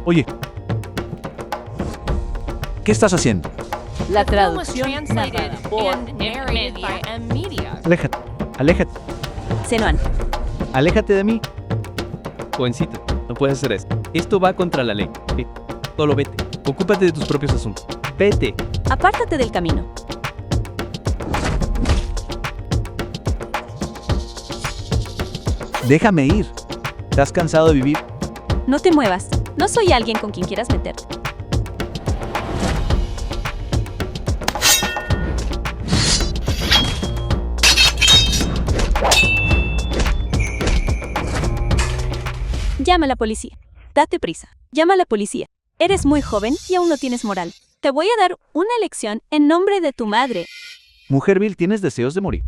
Oye, ¿qué estás haciendo? La The film was traducción translated narrada por and narrated by M Media. Aléjate, aléjate, Senuan. aléjate de mí. Jovencito, no puedes hacer eso. Esto va contra la ley. Solo vete. Ocúpate de tus propios asuntos. Vete. Apártate del camino. Déjame ir. ¿Estás cansado de vivir? No te muevas. No soy alguien con quien quieras meterte. Llama a la policía. Date prisa. Llama a la policía. Eres muy joven y aún no tienes moral. Te voy a dar una lección en nombre de tu madre. Mujer vil, tienes deseos de morir.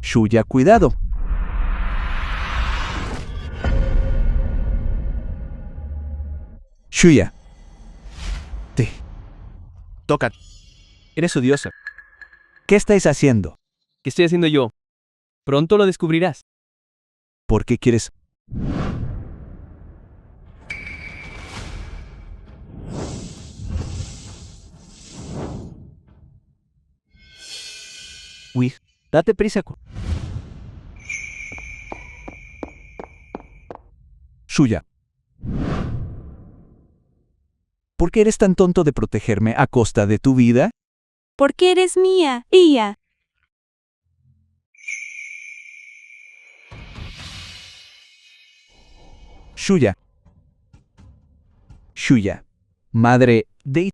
Shuya, cuidado. Shuya. Toca. Eres odiosa. ¿Qué estáis haciendo? ¿Qué estoy haciendo yo? Pronto lo descubrirás. ¿Por qué quieres? Uy, date prisa. Shuya. ¿Por qué eres tan tonto de protegerme a costa de tu vida? Porque eres mía, Ia. Shuya. Shuya. Madre de...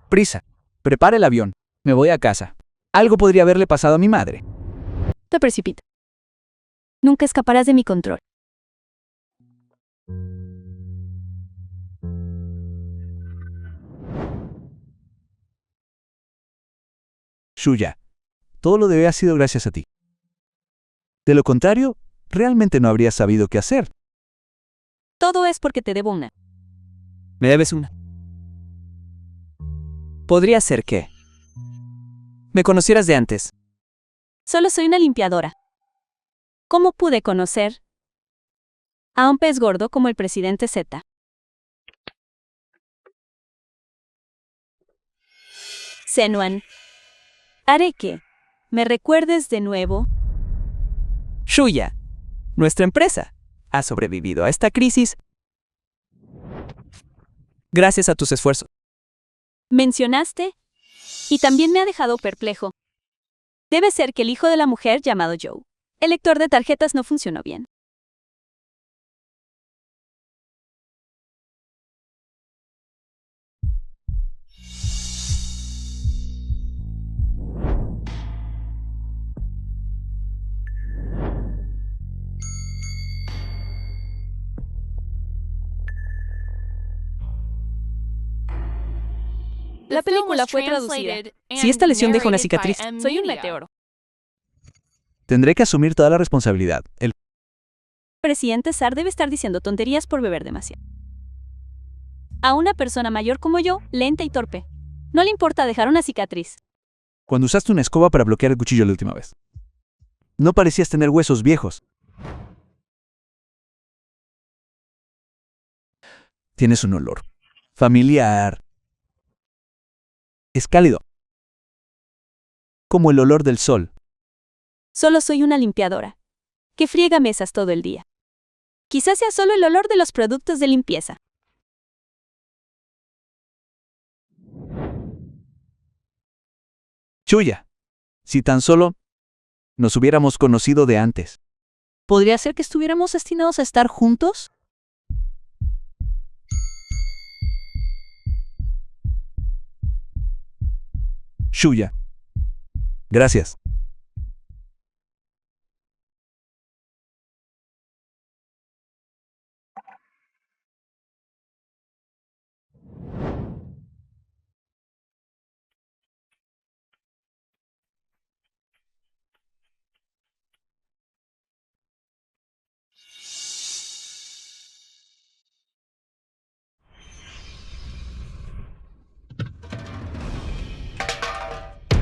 Prisa. Prepara el avión. Me voy a casa. Algo podría haberle pasado a mi madre. Te precipita. Nunca escaparás de mi control. Shuya. Todo lo de hoy ha sido gracias a ti. De lo contrario, realmente no habría sabido qué hacer. Todo es porque te debo una. ¿Me debes una? Podría ser que me conocieras de antes. Solo soy una limpiadora. ¿Cómo pude conocer a un pez gordo como el presidente Z? Senuan. Haré que me recuerdes de nuevo. Shuya, nuestra empresa ha sobrevivido a esta crisis gracias a tus esfuerzos. ¿Mencionaste? Y también me ha dejado perplejo. Debe ser que el hijo de la mujer llamado Joe, el lector de tarjetas, no funcionó bien. La película fue traducida. Si esta lesión deja una cicatriz, Soy un meteoro. Tendré que asumir toda la responsabilidad. El Presidente Sar debe estar diciendo tonterías por beber demasiado. A una persona mayor como yo, lenta y torpe, no le importa dejar una cicatriz. Cuando usaste una escoba para bloquear el cuchillo la última vez. No parecías tener huesos viejos. Tienes un olor familiar. Es cálido. Como el olor del sol. Solo soy una limpiadora, que friega mesas todo el día. Quizás sea solo el olor de los productos de limpieza. Shuya. Si tan solo nos hubiéramos conocido de antes. ¿Podría ser que estuviéramos destinados a estar juntos? Shuya. Gracias.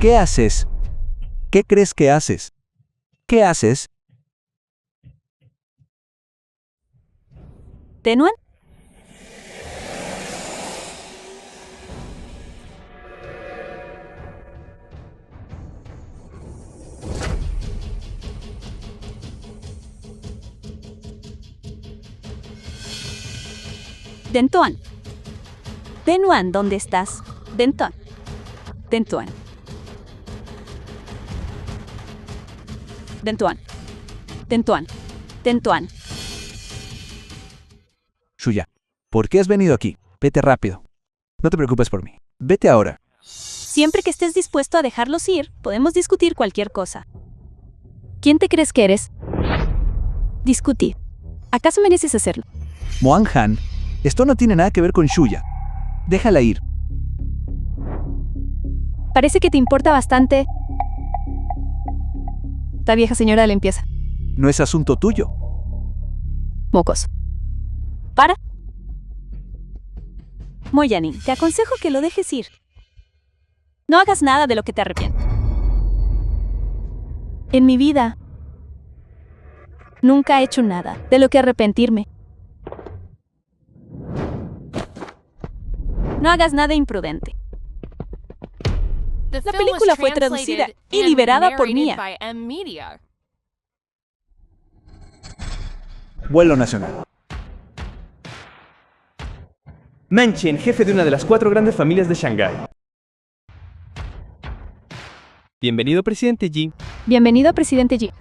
¿Qué haces? ¿Qué crees que haces? ¿Qué haces? Tenuan. Dentuan. Tenuan, ¿dónde estás? Dentuan. Dentuan. Dentuan. Dentuan. Dentuan. Shuya, ¿por qué has venido aquí? Vete rápido. No te preocupes por mí. Vete ahora. Siempre que estés dispuesto a dejarlos ir, podemos discutir cualquier cosa. ¿Quién te crees que eres? Discutir. ¿Acaso mereces hacerlo? Moan Han, esto no tiene nada que ver con Shuya. Déjala ir. Parece que te importa bastante la vieja señora de limpieza. No es asunto tuyo. Mocos. Para. Moyanin, te aconsejo que lo dejes ir. No hagas nada de lo que te arrepientes. En mi vida, nunca he hecho nada de lo que arrepentirme. No hagas nada imprudente. The La film was película fue traducida translated y and liberada por narrated Mia. by M Media. Vuelo nacional. Manchen, jefe de una de las 4 grandes familias de Shanghái. Bienvenido, presidente Yi. Bienvenido, presidente Yi.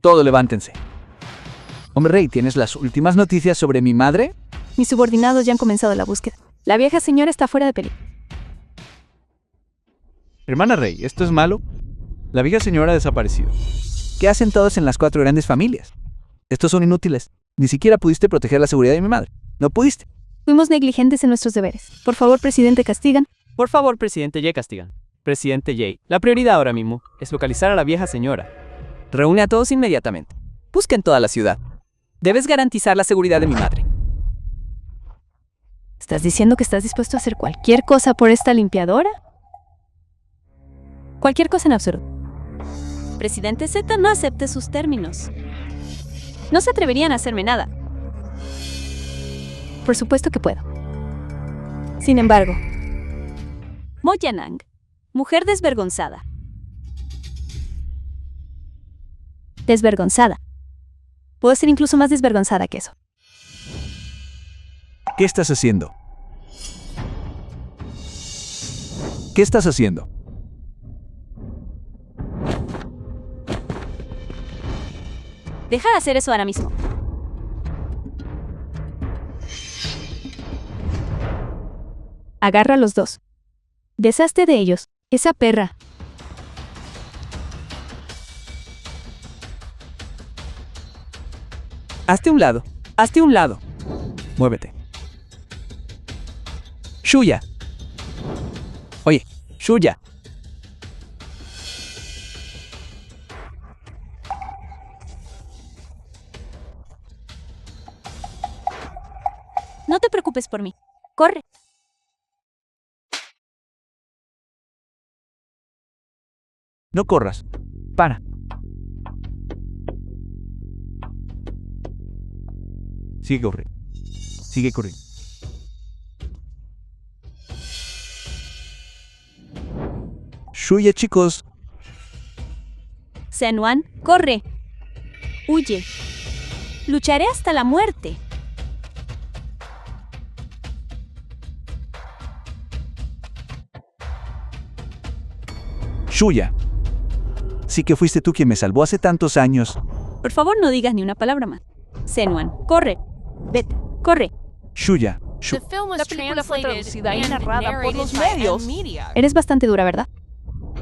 Todo levántense. Hombre rey, ¿tienes las últimas noticias sobre mi madre? Mis subordinados ya han comenzado la búsqueda. La vieja señora está fuera de peligro. Hermana rey, ¿esto es malo? La vieja señora ha desaparecido. ¿Qué hacen todos en las 4 grandes familias? Estos son inútiles. Ni siquiera pudiste proteger la seguridad de mi madre. No pudiste. Fuimos negligentes en nuestros deberes. Por favor, presidente, castigan. Por favor, presidente Ye, castigan. Presidente Ye, la prioridad ahora mismo es localizar a la vieja señora. Reúne a todos inmediatamente. Busquen toda la ciudad. Debes garantizar la seguridad de mi madre. ¿Estás diciendo que estás dispuesto a hacer cualquier cosa por esta limpiadora? Cualquier cosa en absoluto. Presidente Z, no acepte sus términos. No se atreverían a hacerme nada. Por supuesto que puedo. Sin embargo, Mo Yanang, mujer desvergonzada. Desvergonzada. Puedo ser incluso más desvergonzada que eso. ¿Qué estás haciendo? ¿Qué estás haciendo? Deja de hacer eso ahora mismo. Agarra a los dos. Deshazte de ellos. Esa perra. Hazte un lado. Hazte un lado. Muévete. Shuya. Oye, Shuya. No te preocupes por mí. Corre. No corras. Para. Sigue corriendo. Sigue corriendo. Shuya, chicos. Senuan, corre. Huye. Lucharé hasta la muerte. Shuya. Sí que fuiste tú quien me salvó hace tantos años. Por favor, no digas ni una palabra más. Senuan, corre. Vete, corre. Shuya. The film was La película fue translated traducida y and narrada por los narrated by medios. M Media. Eres bastante dura, ¿verdad?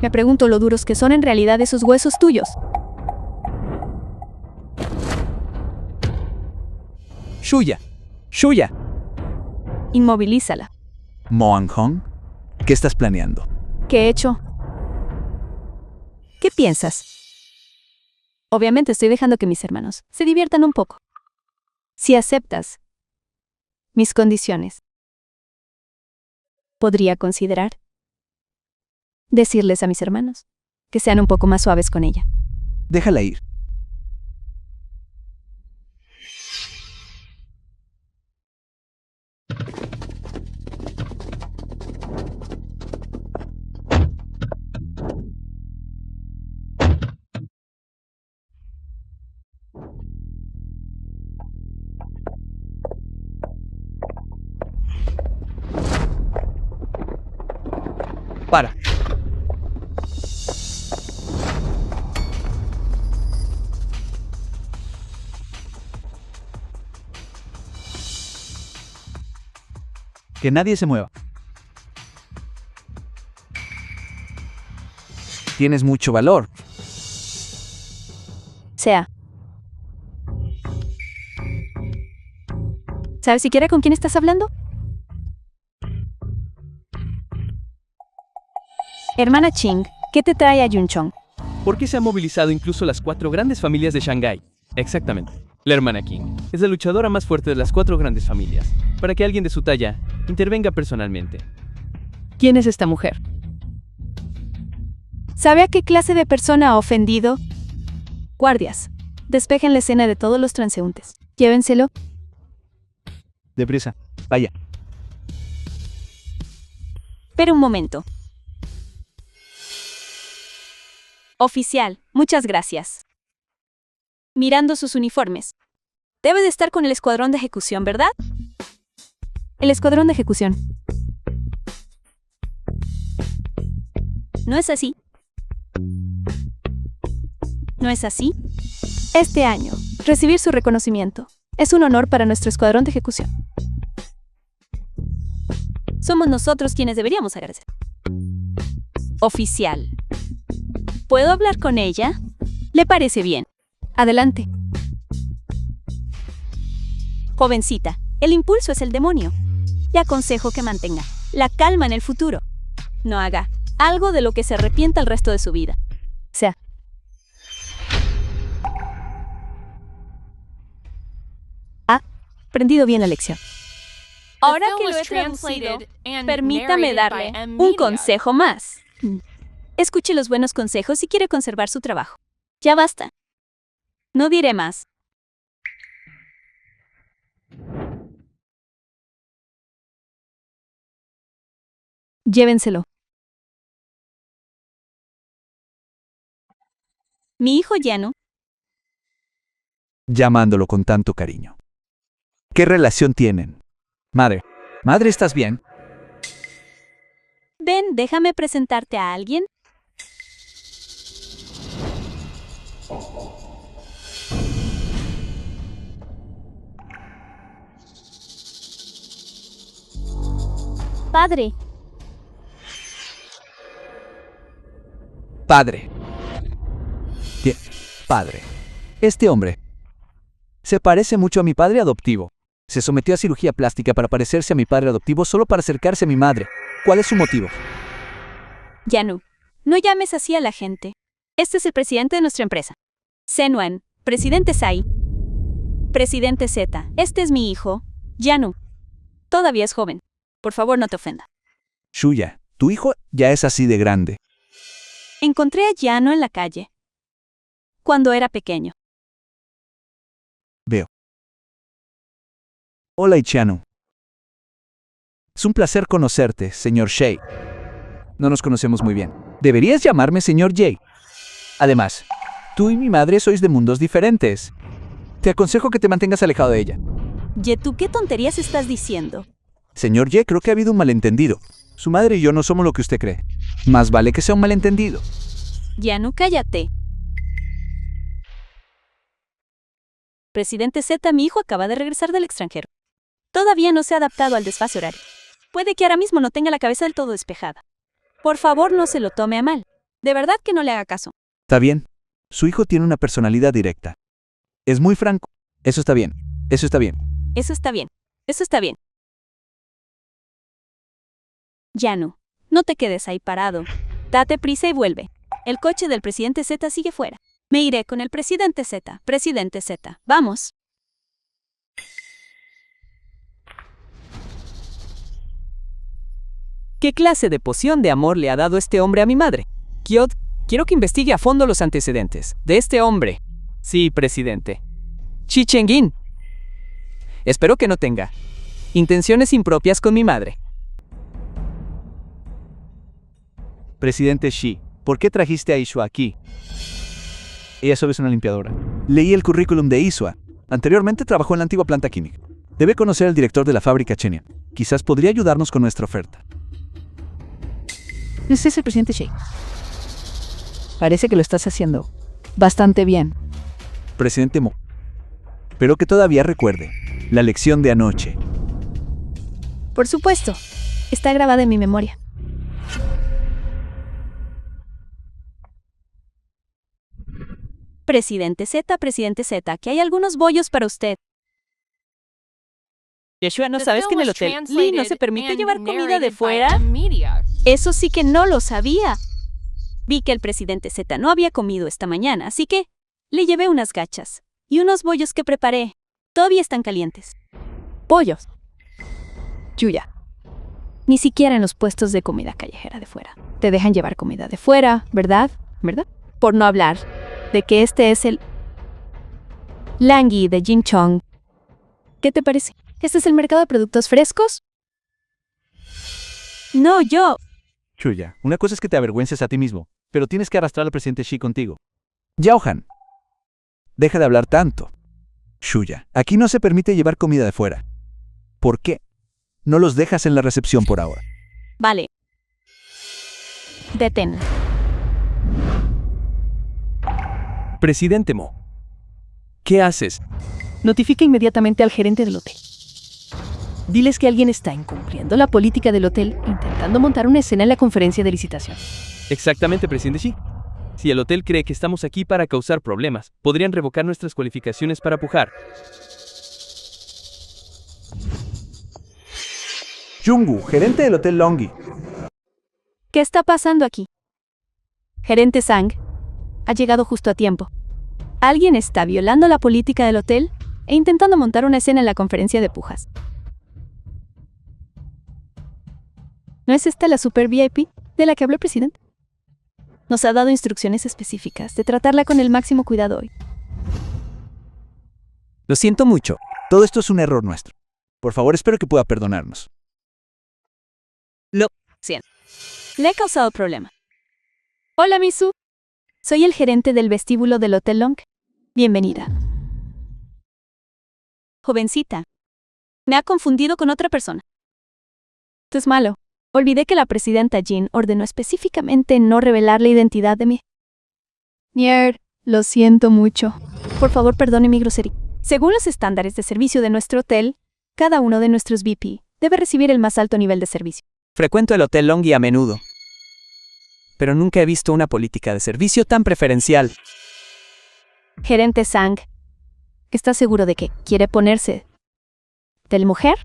Me pregunto lo duros que son en realidad esos huesos tuyos. Shuya. Shuya. Inmovilízala. Moan Hong. ¿Qué estás planeando? ¿Qué he hecho? ¿Qué piensas? Obviamente estoy dejando que mis hermanos se diviertan un poco. Si aceptas mis condiciones, podría considerar decirles a mis hermanos que sean un poco más suaves con ella. Déjala ir. Para. Que nadie se mueva. Tienes mucho valor. Sea. ¿Sabes siquiera con quién estás hablando? Hermana Ching, ¿qué te trae a Yunchong? ¿Por qué se han movilizado incluso las 4 grandes familias de Shanghái? Exactamente. La hermana King es la luchadora más fuerte de las 4 grandes familias, para que alguien de su talla intervenga personalmente. ¿Quién es esta mujer? ¿Sabe a qué clase de persona ha ofendido? Guardias, despejen la escena de todos los transeúntes. Llévenselo. Deprisa. Vaya. Pero un momento. Oficial, muchas gracias. Mirando sus uniformes. Debe de estar con el escuadrón de ejecución, ¿verdad? El escuadrón de ejecución. ¿No es así? ¿No es así? Este año, recibir su reconocimiento es un honor para nuestro escuadrón de ejecución. Somos nosotros quienes deberíamos agradecer. Oficial. ¿Puedo hablar con ella? ¿Le parece bien? Adelante. Jovencita, el impulso es el demonio. Le aconsejo que mantenga la calma en el futuro. No haga algo de lo que se arrepienta el resto de su vida. Sea. Ha aprendido bien la lección. Ahora The film que lo he was traducido, translated and permítame narrated darle by M. un Media. consejo más. Escuche los buenos consejos si quiere conservar su trabajo. Ya basta. No diré más. Llévenselo. Mi hijo Yanu, Llamándolo con tanto cariño. ¿Qué relación tienen? Madre. Madre, ¿estás bien? ven, déjame presentarte a alguien. Padre, Padre. Padre. Este hombre se parece mucho a mi padre adoptivo. Se sometió a cirugía plástica para parecerse a mi padre adoptivo solo para acercarse a mi madre. ¿Cuál es su motivo? Yanu, no llames así a la gente. Este es el presidente de nuestra empresa. Senuan, presidente Sai. Presidente Z, este es mi hijo, Yanu. Todavía es joven. Por favor, no te ofenda. Shuya, tu hijo ya es así de grande. Encontré a Yanu en la calle. Cuando era pequeño. Veo. Hola, Ichianu. Es un placer conocerte, señor Shea. No nos conocemos muy bien. Deberías llamarme señor Jay. Además, tú y mi madre sois de mundos diferentes. Te aconsejo que te mantengas alejado de ella. Yetu, ¿qué tonterías estás diciendo? Señor Ye, creo que ha habido un malentendido. Su madre y yo no somos lo que usted cree. Más vale que sea un malentendido. Yanu, cállate. Presidente Z, mi hijo acaba de regresar del extranjero. Todavía no se ha adaptado al desfase horario. Puede que ahora mismo no tenga la cabeza del todo despejada. Por favor, no se lo tome a mal. De verdad que no le haga caso. Está bien. Su hijo tiene una personalidad directa. Es muy franco. Eso está bien. Eso está bien. Eso está bien. Eso está bien. Yanu, no te quedes ahí parado. Date prisa y vuelve. El coche del presidente Z sigue fuera. Me iré con el presidente Z. Presidente Z, vamos. ¿Qué clase de poción de amor le ha dado este hombre a mi madre? Kyot, quiero que investigue a fondo los antecedentes de este hombre. Sí, presidente. Chi Chengin. Espero que no tenga intenciones impropias con mi madre. Presidente Shi, ¿por qué trajiste a Isua aquí? Ella solo es una limpiadora. Leí el currículum de Isua. Anteriormente trabajó en la antigua planta química. Debe conocer al director de la fábrica Chenian. Quizás podría ayudarnos con nuestra oferta. Ese es el presidente Shea. Parece que lo estás haciendo bastante bien. Presidente Mo. Espero que todavía recuerde la lección de anoche. Por supuesto. Está grabada en mi memoria. Presidente Z, que hay algunos bollos para usted. Yeshua, ¿no The sabes que en film el was hotel Lee no translated se permite and llevar comida de narrated by fuera? a media. Eso sí que no lo sabía. Vi que el presidente Z no había comido esta mañana, así que le llevé unas gachas y unos bollos que preparé. Todavía están calientes. Pollos. Yuya. Ni siquiera en los puestos de comida callejera de fuera. Te dejan llevar comida de fuera, ¿verdad? ¿Verdad? Por no hablar de que este es el Langui de Jinchong. ¿Qué te parece? ¿Este es el mercado de productos frescos? No, yo. Chuya, una cosa es que te avergüences a ti mismo, pero tienes que arrastrar al presidente Xi contigo. Yaohan, deja de hablar tanto. Shuya, aquí no se permite llevar comida de fuera. ¿Por qué? No los dejas en la recepción por ahora. Vale. Detén. Presidente Mo. ¿Qué haces? Notifica inmediatamente al gerente del hotel. Diles que alguien está incumpliendo la política del hotel intentando montar una escena en la conferencia de licitación. Exactamente, presidente Xi. Si el hotel cree que estamos aquí para causar problemas, podrían revocar nuestras cualificaciones para pujar. Jungu, gerente del Hotel Longi. ¿Qué está pasando aquí? Gerente Sang, ha llegado justo a tiempo. Alguien está violando la política del hotel e intentando montar una escena en la conferencia de pujas. ¿No es esta la super VIP de la que habló el presidente? Nos ha dado instrucciones específicas de tratarla con el máximo cuidado hoy. Lo siento mucho. Todo esto es un error nuestro. Por favor, espero que pueda perdonarnos. Le he causado problema. Hola, Misu. Soy el gerente del vestíbulo del Hotel Long. Bienvenida. Jovencita. Me ha confundido con otra persona. Esto es malo. Olvidé que la presidenta Jin ordenó específicamente no revelar la identidad de mi... Nier, lo siento mucho. Por favor, perdone mi grosería. Según los estándares de servicio de nuestro hotel, cada uno de nuestros VP debe recibir el más alto nivel de servicio. Frecuento el Hotel Longi a menudo, pero nunca he visto una política de servicio tan preferencial. Gerente Sang, ¿está seguro de que quiere ponerse del mujer?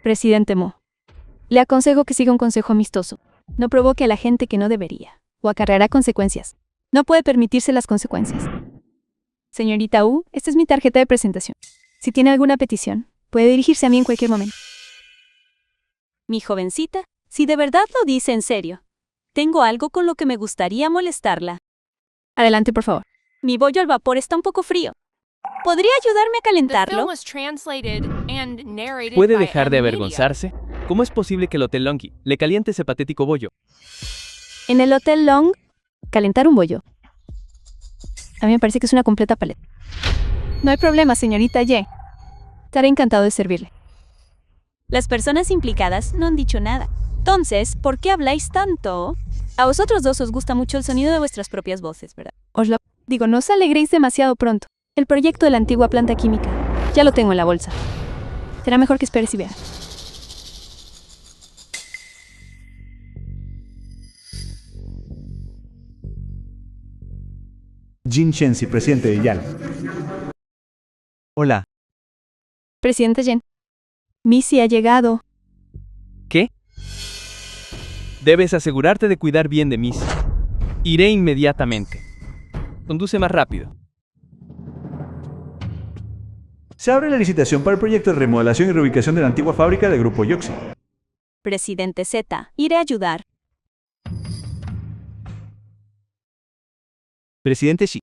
Presidente Mo, le aconsejo que siga un consejo amistoso. No provoque a la gente que no debería, o acarreará consecuencias. No puede permitirse las consecuencias. Señorita Wu, esta es mi tarjeta de presentación. Si tiene alguna petición, puede dirigirse a mí en cualquier momento. Mi jovencita, si de verdad lo dice en serio, tengo algo con lo que me gustaría molestarla. Adelante, por favor. Mi bollo al vapor está un poco frío. ¿Podría ayudarme a The film calentarlo? was translated and narrated ¿Puede by dejar de a media. avergonzarse? ¿Cómo es posible que el Hotel Longi le caliente ese patético bollo? En el Hotel Long, calentar un bollo. A mí me parece que es una completa paleta. No hay problema, señorita Ye. Estaré encantado de servirle. Las personas implicadas no han dicho nada. Entonces, ¿por qué habláis tanto? A vosotros dos os gusta mucho el sonido de vuestras propias voces, ¿verdad? Digo, no os alegréis demasiado pronto. El proyecto de la antigua planta química. Ya lo tengo en la bolsa. Será mejor que esperes y vea. Jin Shensi, presidente de Yal. Hola. Presidente Jen. Missy ha llegado. ¿Qué? Debes asegurarte de cuidar bien de Miss. Iré inmediatamente. Conduce más rápido. Se abre la licitación para el proyecto de remodelación y reubicación de la antigua fábrica del Grupo Yoxi. Presidente Z, iré a ayudar. Presidente Xi,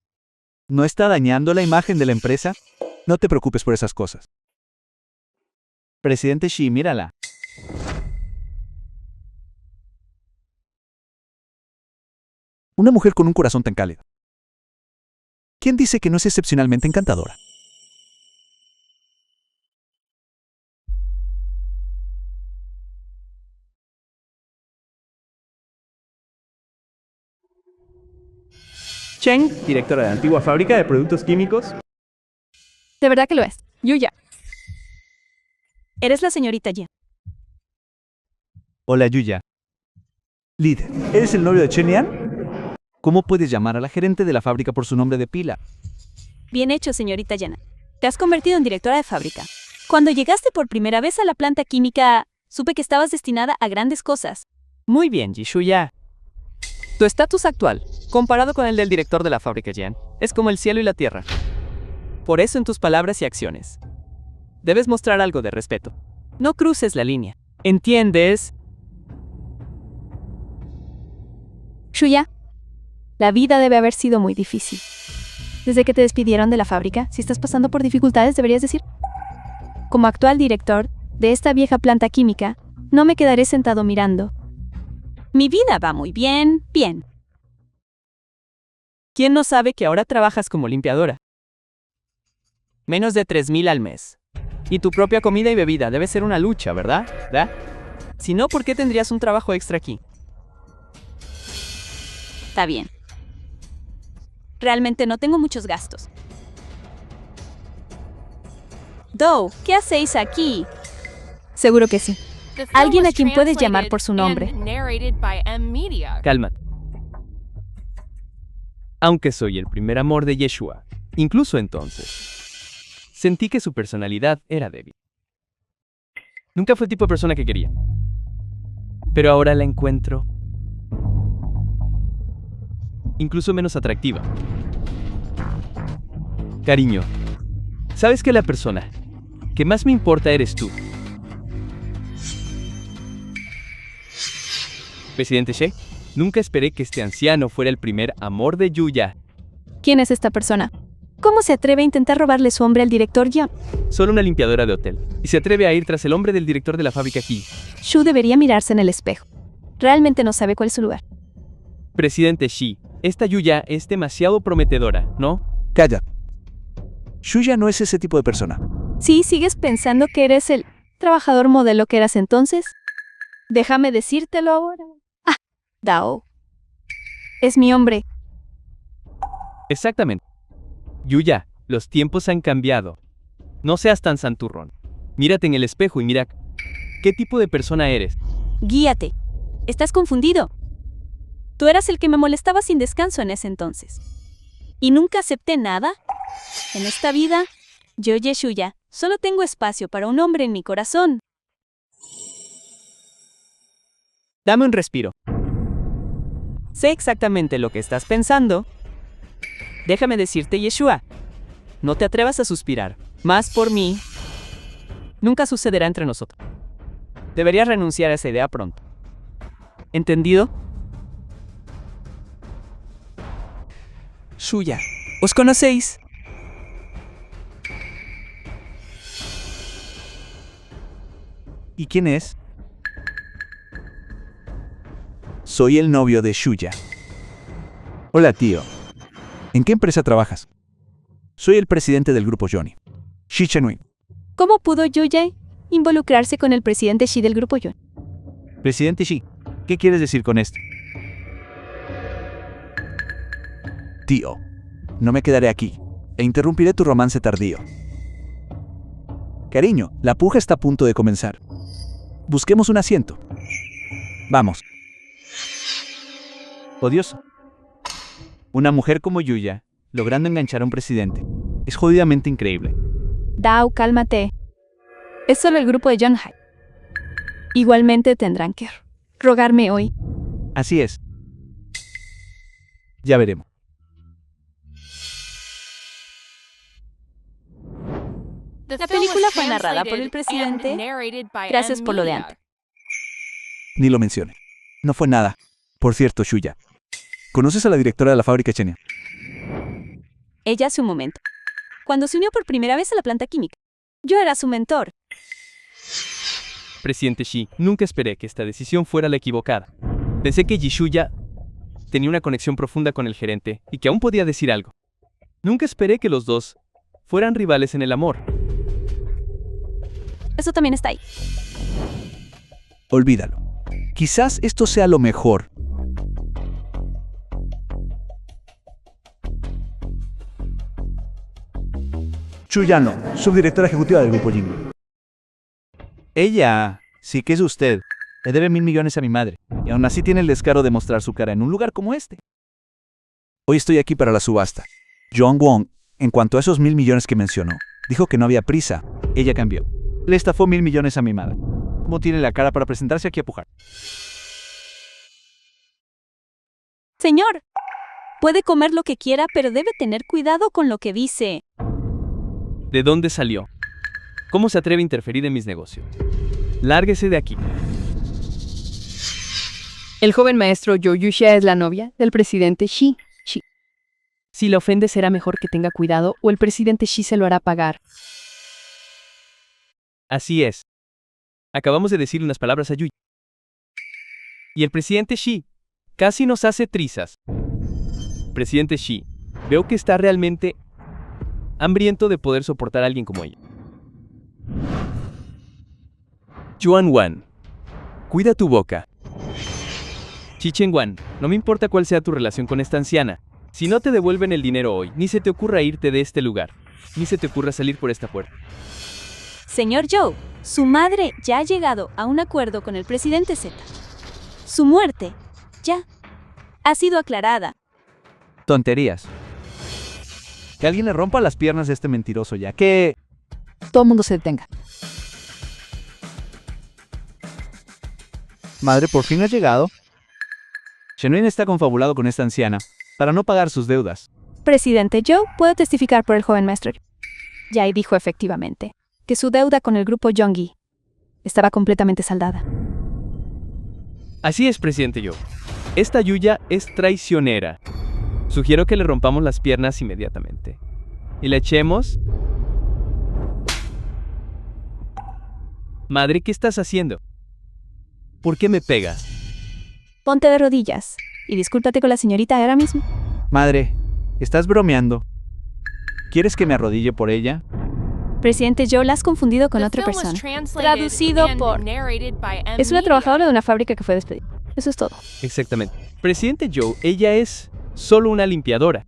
¿no está dañando la imagen de la empresa? No te preocupes por esas cosas. Presidente Xi, mírala. Una mujer con un corazón tan cálido. ¿Quién dice que no es excepcionalmente encantadora? Cheng, directora de la antigua fábrica de productos químicos. De verdad que lo es. Yuya. Eres la señorita Ye. Hola, Yuya. Líder, ¿eres el novio de Chenian? ¿Cómo puedes llamar a la gerente de la fábrica por su nombre de pila? Bien hecho, señorita Yana. Te has convertido en directora de fábrica. Cuando llegaste por primera vez a la planta química, supe que estabas destinada a grandes cosas. Muy bien, Jishuya. Tu estatus actual, comparado con el del director de la fábrica Yan, es como el cielo y la tierra. Por eso en tus palabras y acciones, debes mostrar algo de respeto. No cruces la línea. ¿Entiendes? Shuya, la vida debe haber sido muy difícil. Desde que te despidieron de la fábrica, si estás pasando por dificultades, deberías decir. Como actual director de esta vieja planta química, no me quedaré sentado mirando. Mi vida va muy bien, bien. ¿Quién no sabe que ahora trabajas como limpiadora? Menos de 3,000 al mes. Y tu propia comida y bebida debe ser una lucha, ¿verdad? Si no, ¿por qué tendrías un trabajo extra aquí? Está bien. Realmente no tengo muchos gastos. Doe, ¿qué hacéis aquí? Seguro que sí. The film Alguien a was quien puedes llamar por su translated nombre. and narrated by M Media. Calma. Aunque soy el primer amor de Yeshua, incluso entonces, sentí que su personalidad era débil. Nunca fue el tipo de persona que quería. Pero ahora la encuentro incluso menos atractiva. Cariño, sabes que la persona que más me importa eres tú. Presidente She, nunca esperé que este anciano fuera el primer amor de Yuya. ¿Quién es esta persona? ¿Cómo se atreve a intentar robarle su hombre al director Yan? Solo una limpiadora de hotel. Y se atreve a ir tras el hombre del director de la fábrica aquí. Shu debería mirarse en el espejo. Realmente no sabe cuál es su lugar. Presidente Shi, esta Yuya es demasiado prometedora, ¿no? Calla. Shuya no es ese tipo de persona. ¿Sí sigues pensando que eres el trabajador modelo que eras entonces? Déjame decírtelo ahora. Ah, Dao. Es mi hombre. Exactamente. Yuya, los tiempos han cambiado. No seas tan santurrón. Mírate en el espejo y mira qué tipo de persona eres. Guíate. Estás confundido. Tú eras el que me molestaba sin descanso en ese entonces. ¿Y nunca acepté nada? En esta vida, yo, Yeshuya, solo tengo espacio para un hombre en mi corazón. Dame un respiro. Sé exactamente lo que estás pensando. Déjame decirte, Yeshua, no te atrevas a suspirar. Más por mí, nunca sucederá entre nosotros. Deberías renunciar a esa idea pronto. ¿Entendido? Shuya, ¿os conocéis? ¿Y quién es? Soy el novio de Shuya. Hola, tío. ¿En qué empresa trabajas? Soy el presidente del grupo Johnny. Shi Chenui. ¿Cómo pudo Yuya involucrarse con el presidente Shi del grupo Yon? Presidente Shi, ¿qué quieres decir con esto? Tío, no me quedaré aquí e interrumpiré tu romance tardío. Cariño, la puja está a punto de comenzar. Busquemos un asiento. Vamos. Odioso. Una mujer como Yuya, logrando enganchar a un presidente, es jodidamente increíble. Dao, cálmate. Es solo el grupo de Yonhai. Igualmente tendrán que rogarme hoy. Así es. Ya veremos. The La film was película fue narrada por el translated presidente. and narrated by Gracias M por lo de Media. antes. Ni lo mencione. No fue nada. Por cierto, Shuya, ¿conoces a la directora de la fábrica Chenia? Ella hace un momento. Cuando se unió por primera vez a la planta química. Yo era su mentor. Presidente Shi, nunca esperé que esta decisión fuera la equivocada. Pensé que Yishuya tenía una conexión profunda con el gerente y que aún podía decir algo. Nunca esperé que los dos fueran rivales en el amor. Eso también está ahí. Olvídalo. Quizás esto sea lo mejor. Chu Yano, subdirectora ejecutiva del grupo Jingle. Ella, sí que es usted. Le debe 1.000 millones a mi madre, y aún así tiene el descaro de mostrar su cara en un lugar como este. Hoy estoy aquí para la subasta. John Wong, en cuanto a esos 1.000 millones que mencionó, dijo que no había prisa. Ella cambió. Le estafó 1.000 millones a mi madre. ¿Cómo tiene la cara para presentarse aquí a pujar? Señor, puede comer lo que quiera, pero debe tener cuidado con lo que dice. ¿De dónde salió? ¿Cómo se atreve a interferir en mis negocios? Lárguese de aquí. El joven maestro Yo Yuxia es la novia del presidente Xi. Si la ofende será mejor que tenga cuidado o el presidente Xi se lo hará pagar. Así es. Acabamos de decir unas palabras a Yu. Y el presidente Xi casi nos hace trizas. Presidente Xi, veo que está realmente hambriento de poder soportar a alguien como ella. Yuan Wan, cuida tu boca. Chi Cheng Wan, no me importa cuál sea tu relación con esta anciana. Si no te devuelven el dinero hoy, ni se te ocurra irte de este lugar, ni se te ocurra salir por esta puerta. Señor Zhou, su madre ya ha llegado a un acuerdo con el presidente Z. Su muerte ya ha sido aclarada. Tonterías. Que alguien le rompa las piernas a este mentiroso ya, que... Todo el mundo se detenga. Madre, por fin ha llegado. Shenwen está confabulado con esta anciana para no pagar sus deudas. Presidente Zhou, puedo testificar por el joven maestro. Yai dijo efectivamente que su deuda con el grupo Yonggi estaba completamente saldada. Así es, presidente Yo. Esta Yuya es traicionera. Sugiero que le rompamos las piernas inmediatamente. Y la echemos... Madre, ¿qué estás haciendo? ¿Por qué me pegas? Ponte de rodillas y discúlpate con la señorita ahora mismo. Madre, ¿estás bromeando? ¿Quieres que me arrodille por ella? Presidente Zhou, la has confundido con The otra film was persona. translated Traducido and por- narrated by M. Es una Media. trabajadora de una fábrica que fue despedida. Eso es todo. Exactamente. Presidente Joe, ella es solo una limpiadora.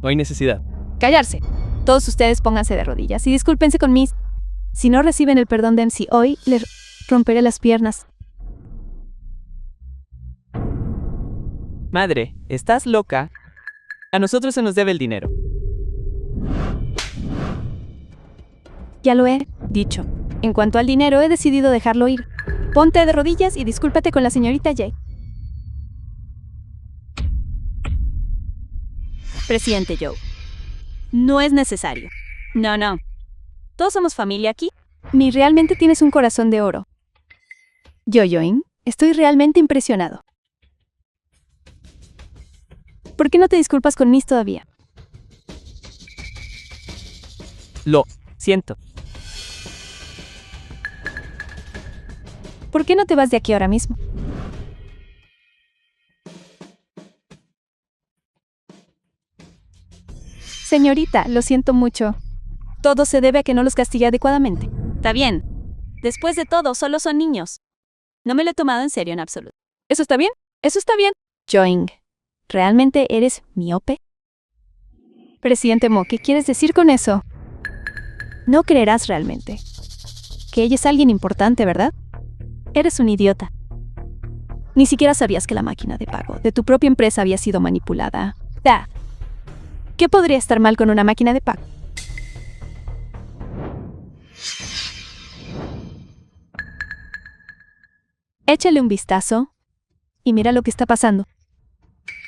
No hay necesidad. Callarse. Todos ustedes pónganse de rodillas y discúlpense con mis... Si no reciben el perdón de MC hoy, les romperé las piernas. Madre, ¿estás loca? A nosotros se nos debe el dinero. Ya lo he dicho. En cuanto al dinero, he decidido dejarlo ir. Ponte de rodillas y discúlpate con la señorita Jay. Presidente Zhou, no es necesario. No. Todos somos familia aquí. Mi, realmente tienes un corazón de oro. Yo-Yoing, estoy realmente impresionado. ¿Por qué no te disculpas con Miss todavía? Lo siento. ¿Por qué no te vas de aquí ahora mismo? Señorita, lo siento mucho. Todo se debe a que no los castigué adecuadamente. Está bien. Después de todo, solo son niños. No me lo he tomado en serio en absoluto. ¿Eso está bien? Eso está bien. Joing, ¿realmente eres miope? Presidente Mo, ¿qué quieres decir con eso? No creerás realmente que ella es alguien importante, ¿verdad? Eres un idiota. Ni siquiera sabías que la máquina de pago de tu propia empresa había sido manipulada. Da. ¿Qué podría estar mal con una máquina de pago? Échale un vistazo y mira lo que está pasando.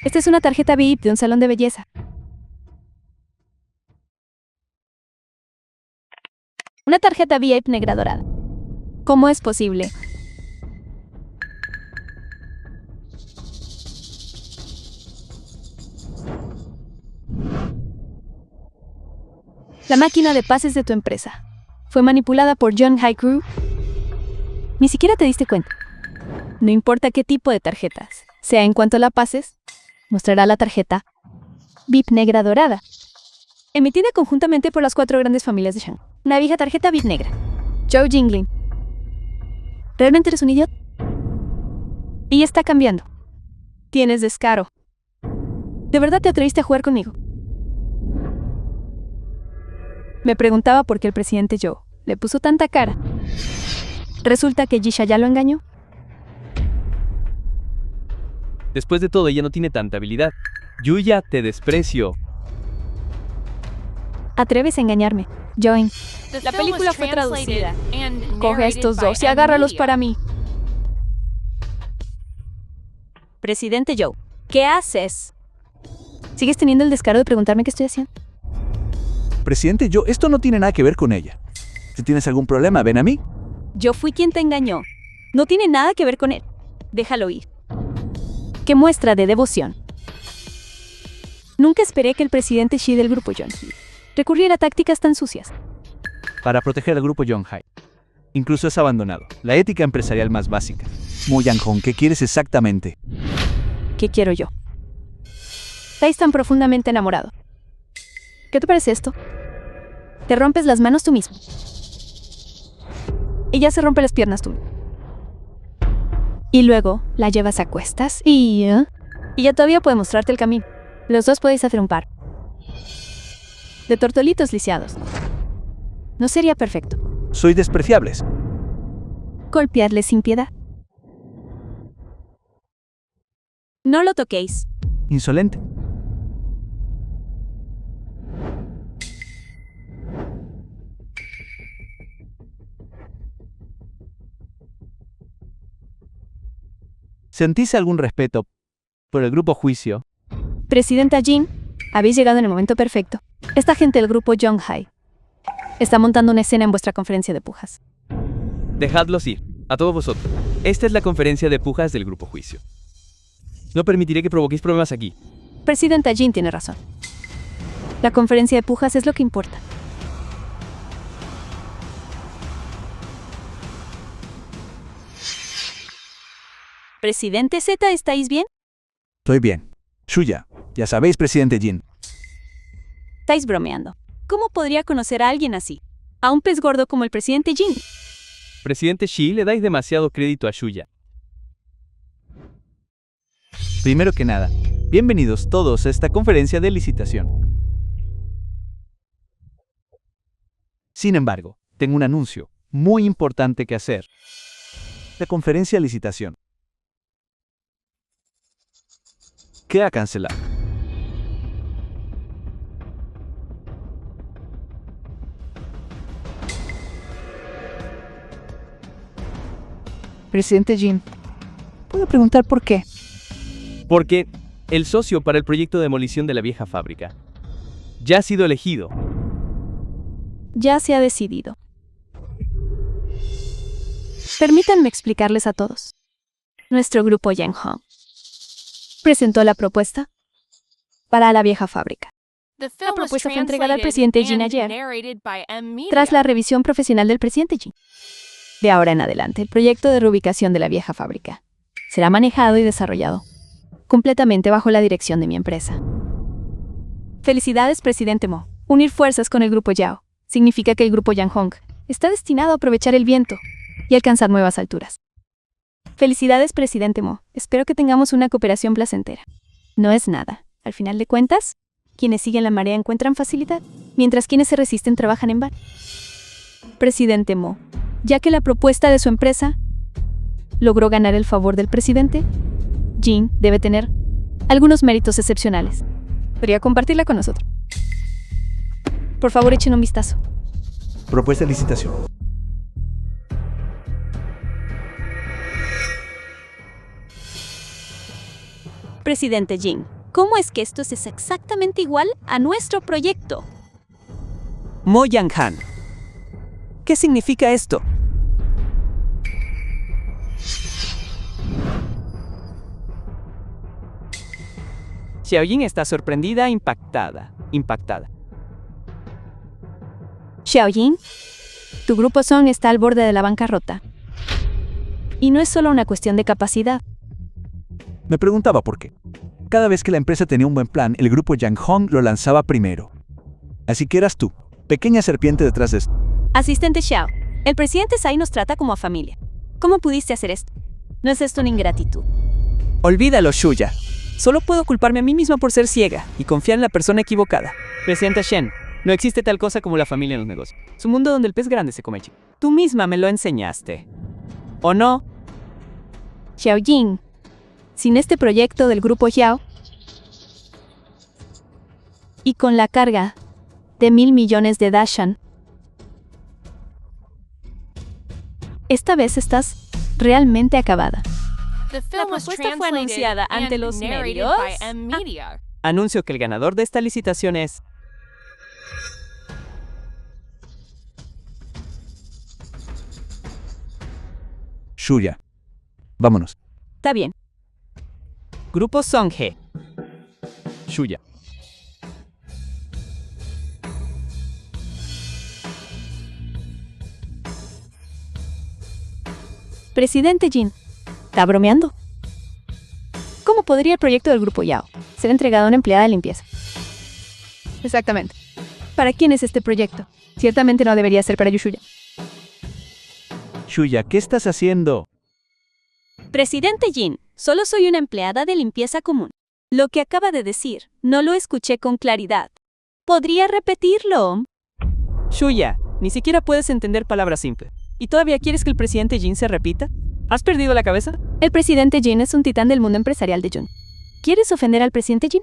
Esta es una tarjeta VIP de un salón de belleza. Una tarjeta VIP negra dorada. ¿Cómo es posible? La máquina de pases de tu empresa fue manipulada por John Haikru. Ni siquiera te diste cuenta. No importa qué tipo de tarjetas, sea en cuanto la pases, mostrará la tarjeta VIP negra dorada, emitida conjuntamente por las 4 grandes familias de Shang. Una vieja tarjeta VIP negra. Zhou Jingling. ¿Realmente eres un idiota? Y está cambiando. Tienes descaro. ¿De verdad te atreviste a jugar conmigo? Me preguntaba por qué el presidente Joe le puso tanta cara. Resulta que Jisha ya lo engañó. Después de todo, ella no tiene tanta habilidad. Yuya, te desprecio. Atreves a engañarme. Join, The La film película was fue translated traducida. and coge a narrated estos by dos y M agárralos Media. para mí. Presidente Joe, ¿qué haces? ¿Sigues teniendo el descaro de preguntarme qué estoy haciendo? Presidente, esto no tiene nada que ver con ella. Si tienes algún problema, ven a mí. Yo fui quien te engañó. No tiene nada que ver con él. Déjalo ir. ¿Qué muestra de devoción? Nunca esperé que el presidente Xi del grupo Yonhee recurriera a tácticas tan sucias. Para proteger al grupo Yonhai. Incluso es abandonado. La ética empresarial más básica. Mo Yang-hong, ¿qué quieres exactamente? ¿Qué quiero yo? Estáis tan profundamente enamorado. ¿Qué te parece esto? Te rompes las manos tú mismo. Ella se rompe las piernas tú. Y luego la llevas a cuestas y ella todavía puede mostrarte el camino. Los dos podéis hacer un par de tortolitos lisiados. ¿No sería perfecto? Soy despreciables. Golpearle sin piedad. No lo toquéis. Insolente. ¿Sentís algún respeto por el grupo Juicio? Presidenta Jin, habéis llegado en el momento perfecto. Esta gente del grupo Yonhai está montando una escena en vuestra conferencia de pujas. Dejadlos ir. A todos vosotros. Esta es la conferencia de pujas del Grupo Juicio. No permitiré que provoquéis problemas aquí. Presidenta Jin tiene razón. La conferencia de pujas es lo que importa. Presidente Z, ¿estáis bien? Estoy bien. Shuya, ya sabéis, presidente Jin. Estáis bromeando. ¿Cómo podría conocer a alguien así? A un pez gordo como el presidente Jin. Presidente Xi, le dais demasiado crédito a Shuya. Primero que nada, bienvenidos todos a esta conferencia de licitación. Sin embargo, tengo un anuncio muy importante que hacer. La conferencia de licitación queda cancelada. Presidente Jin, ¿puedo preguntar por qué? Porque el socio para el proyecto de demolición de la vieja fábrica ya ha sido elegido. Ya se ha decidido. Permítanme explicarles a todos. Nuestro grupo Yang-hong presentó la propuesta para la vieja fábrica. The film was propuesta fue entregada al translated presidente Jin and ayer, narrated by M Media. tras la revisión profesional del presidente Jin. De ahora en adelante, el proyecto de reubicación de la vieja fábrica será manejado y desarrollado completamente bajo la dirección de mi empresa. Felicidades, presidente Mo. Unir fuerzas con el grupo Yao significa que el grupo Yang-hong está destinado a aprovechar el viento y alcanzar nuevas alturas. Felicidades, presidente Mo. Espero que tengamos una cooperación placentera. No es nada. Al final de cuentas, quienes siguen la marea encuentran facilidad, mientras quienes se resisten trabajan en vano. Presidente Mo, ya que la propuesta de su empresa logró ganar el favor del presidente, Jin debe tener algunos méritos excepcionales. ¿Podría compartirla con nosotros? Por favor, echen un vistazo. Propuesta de licitación. Presidente Jin, ¿cómo es que esto es exactamente igual a nuestro proyecto? Mo Yang-han. ¿Qué significa esto? Xiaoyin está sorprendida, impactada. Xiaoyin, tu grupo Song está al borde de la bancarrota. Y no es solo una cuestión de capacidad. Me preguntaba por qué. Cada vez que la empresa tenía un buen plan, el grupo Yang-hong lo lanzaba primero. Así que eras tú, pequeña serpiente detrás de esto. Asistente Xiao, el presidente Tsai nos trata como a familia. ¿Cómo pudiste hacer esto? ¿No es esto una ingratitud? Olvídalo, Shuya. Solo puedo culparme a mí misma por ser ciega y confiar en la persona equivocada. Presidenta Shen, No existe tal cosa como la familia en los negocios. Es un mundo donde el pez grande se come chico. Tú misma me lo enseñaste. ¿O no? Xiaojing. Sin este proyecto del grupo Xiao y con la carga de 1.000 millones de Dashan, esta vez estás realmente acabada. The film was propuesta fue translated anunciada ante and los narrated medios. by M Media. Anuncio que el ganador de esta licitación es... Shuya. Vámonos. Está bien. Grupo Songhe. Shuya. Presidente Jin, ¿está bromeando? ¿Cómo podría el proyecto del grupo Yao ser entregado a una empleada de limpieza? Exactamente. ¿Para quién es este proyecto? Ciertamente no debería ser para Yushuya. Shuya, ¿qué estás haciendo? Presidente Jin, solo soy una empleada de limpieza común. Lo que acaba de decir, no lo escuché con claridad. ¿Podría repetirlo? Shuya, ni siquiera puedes entender palabras simples. ¿Y todavía quieres que el presidente Jin se repita? ¿Has perdido la cabeza? El presidente Jin es un titán del mundo empresarial de Jun. ¿Quieres ofender al presidente Jin?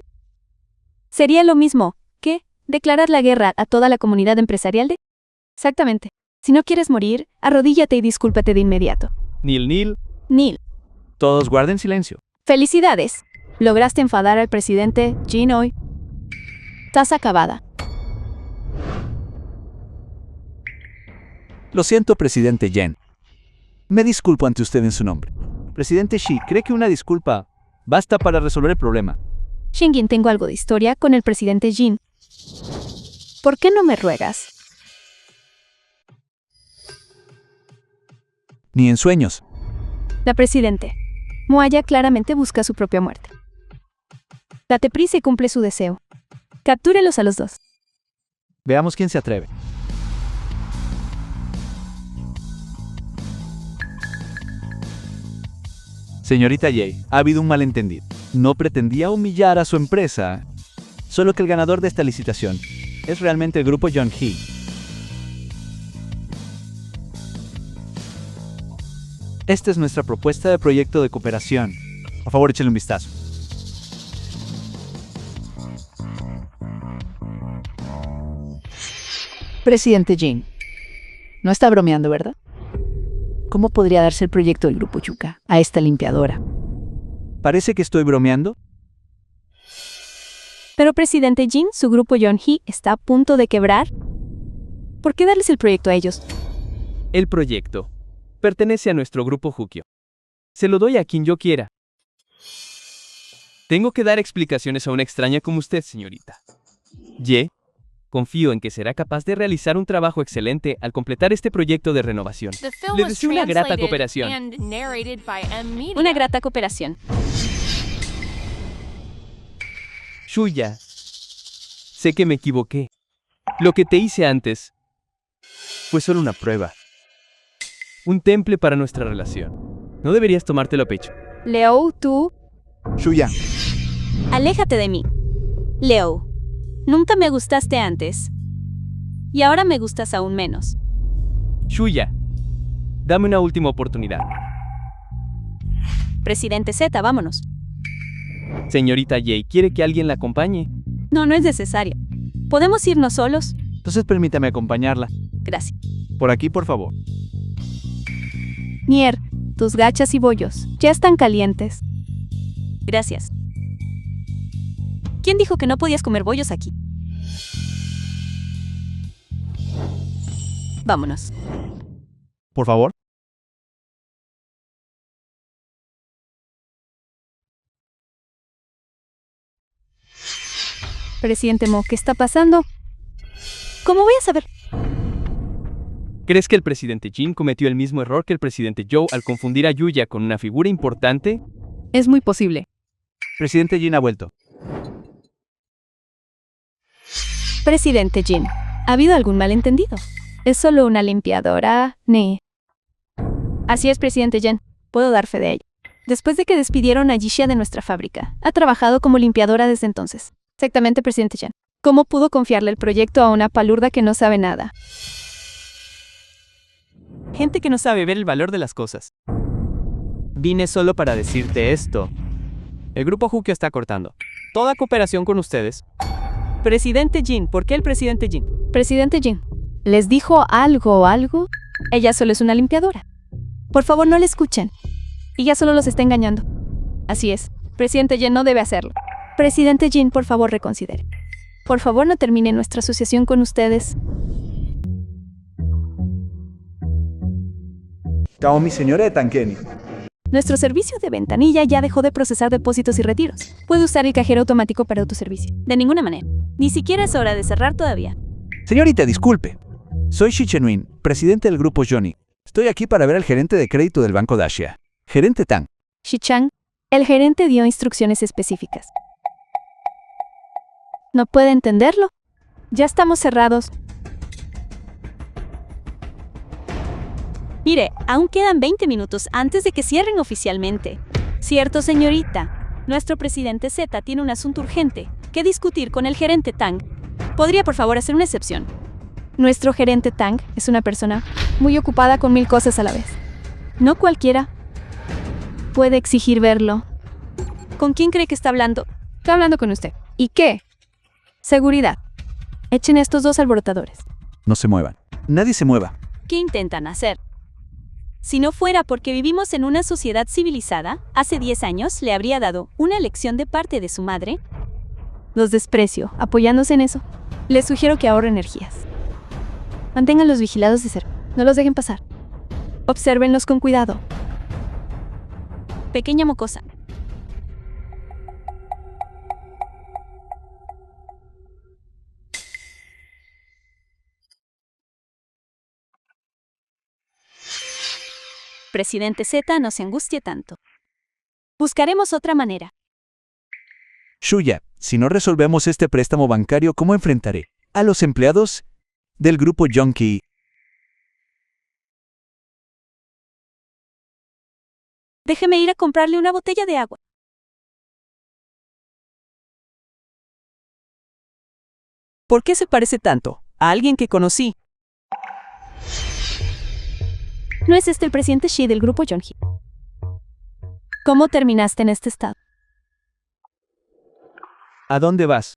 Sería lo mismo que declarar la guerra a toda la comunidad empresarial de... Exactamente. Si no quieres morir, arrodíllate y discúlpate de inmediato. Neil. Neil, Todos guarden silencio. felicidades. Lograste enfadar al presidente Jin hoy. Estás acabada. Lo siento, presidente Yen. Me disculpo ante usted en su nombre. Presidente Shi, ¿cree que una disculpa basta para resolver el problema? Shingin, tengo algo de historia con el presidente Jin. ¿Por qué no me ruegas? Ni en sueños. La presidente. Moaya claramente busca su propia muerte. Date prisa y cumple su deseo. Captúrelos a los dos. Veamos quién se atreve. Señorita Ye, ha habido un malentendido. No pretendía humillar a su empresa, solo que el ganador de esta licitación es realmente el grupo Yonhee. Esta es nuestra propuesta de proyecto de cooperación. Por favor, échale un vistazo. Presidente Jin, no está bromeando, ¿verdad? ¿Cómo podría darse el proyecto del Grupo Yuka a esta limpiadora? ¿Parece que estoy bromeando? Pero presidente Jin, su grupo Yonhee está a punto de quebrar. ¿Por qué darles el proyecto a ellos? El proyecto pertenece a nuestro grupo Jukyo. Se lo doy a quien yo quiera. Tengo que dar explicaciones a una extraña como usted, señorita. Ye, confío en que será capaz de realizar un trabajo excelente al completar este proyecto de renovación. The film Le was deseo una grata translated cooperación. and narrated by M Media. Una grata cooperación. Shuya, sé que me equivoqué. Lo que te hice antes fue solo una prueba. Un temple para nuestra relación. No deberías tomártelo a pecho. Leo, tú... Shuya. Aléjate de mí. Leo, nunca me gustaste antes. Y ahora me gustas aún menos. Shuya, dame una última oportunidad. Presidente Z, vámonos. Señorita Ye, ¿quiere que alguien la acompañe? No, no es necesario. ¿Podemos irnos solos? Entonces permítame acompañarla. Gracias. Por aquí, por favor. Nier, tus gachas y bollos ya están calientes. Gracias. ¿Quién dijo que no podías comer bollos aquí? Vámonos. Por favor. Presidente Mo, ¿qué está pasando? ¿Cómo voy a saber? ¿Crees que el presidente Jin cometió el mismo error que el presidente Zhou al confundir a Yuya con una figura importante? Es muy posible. Presidente Jin ha vuelto. Presidente Jin, ¿ha habido algún malentendido? Es solo una limpiadora, ni... Así es, presidente Jin. Puedo dar fe de ello. Después de que despidieron a Yixia de nuestra fábrica, ha trabajado como limpiadora desde entonces. Exactamente, presidente Jin. ¿Cómo pudo confiarle el proyecto a una palurda que no sabe nada? Gente que no sabe ver el valor de las cosas. Vine solo para decirte esto. El grupo Jukio está cortando toda cooperación con ustedes. Presidente Jin, ¿por qué el presidente Jin? Presidente Jin, ¿les dijo algo o algo? Ella solo es una limpiadora. Por favor, no le escuchen. Ella solo los está engañando. Así es. Presidente Jin no debe hacerlo. Presidente Jin, por favor, reconsidere. Por favor, no termine nuestra asociación con ustedes. Chao, mi señora Tankeni. Nuestro servicio de ventanilla ya dejó de procesar depósitos y retiros. Puede usar el cajero automático para autoservicio. De ninguna manera. Ni siquiera es hora de cerrar todavía. Señorita, disculpe. Soy Shi Chen-win, presidente del grupo Johnny. Estoy aquí para ver al gerente de crédito del Banco Dacia. Gerente Tang. Shi-chan, el gerente dio instrucciones específicas. ¿No puede entenderlo? Ya estamos cerrados. Mire, aún quedan 20 minutos antes de que cierren oficialmente. Cierto, señorita. Nuestro presidente Z tiene un asunto urgente que discutir con el gerente Tang. ¿Podría por favor hacer una excepción? Nuestro gerente Tang es una persona muy ocupada con 1000 cosas a la vez. No cualquiera puede exigir verlo. ¿Con quién cree que está hablando? Está hablando con usted. ¿Y qué? Seguridad. Echen estos dos alborotadores. No se muevan. Nadie se mueva. ¿Qué intentan hacer? Si no fuera porque vivimos en una sociedad civilizada, hace 10 años le habría dado una lección de parte de su madre. Los desprecio, apoyándose en eso. Les sugiero que ahorren energías. Manténganlos vigilados de cerca. No los dejen pasar. Obsérvenlos con cuidado. Pequeña mocosa. Presidente Z, no se angustie tanto. Buscaremos otra manera. Shuya, si no resolvemos este préstamo bancario, ¿cómo enfrentaré a los empleados del grupo Yonki? Déjeme ir a comprarle una botella de agua. ¿Por qué se parece tanto a alguien que conocí? ¿No es este el presidente Shi del grupo Yonji? ¿Cómo terminaste en este estado? ¿A dónde vas?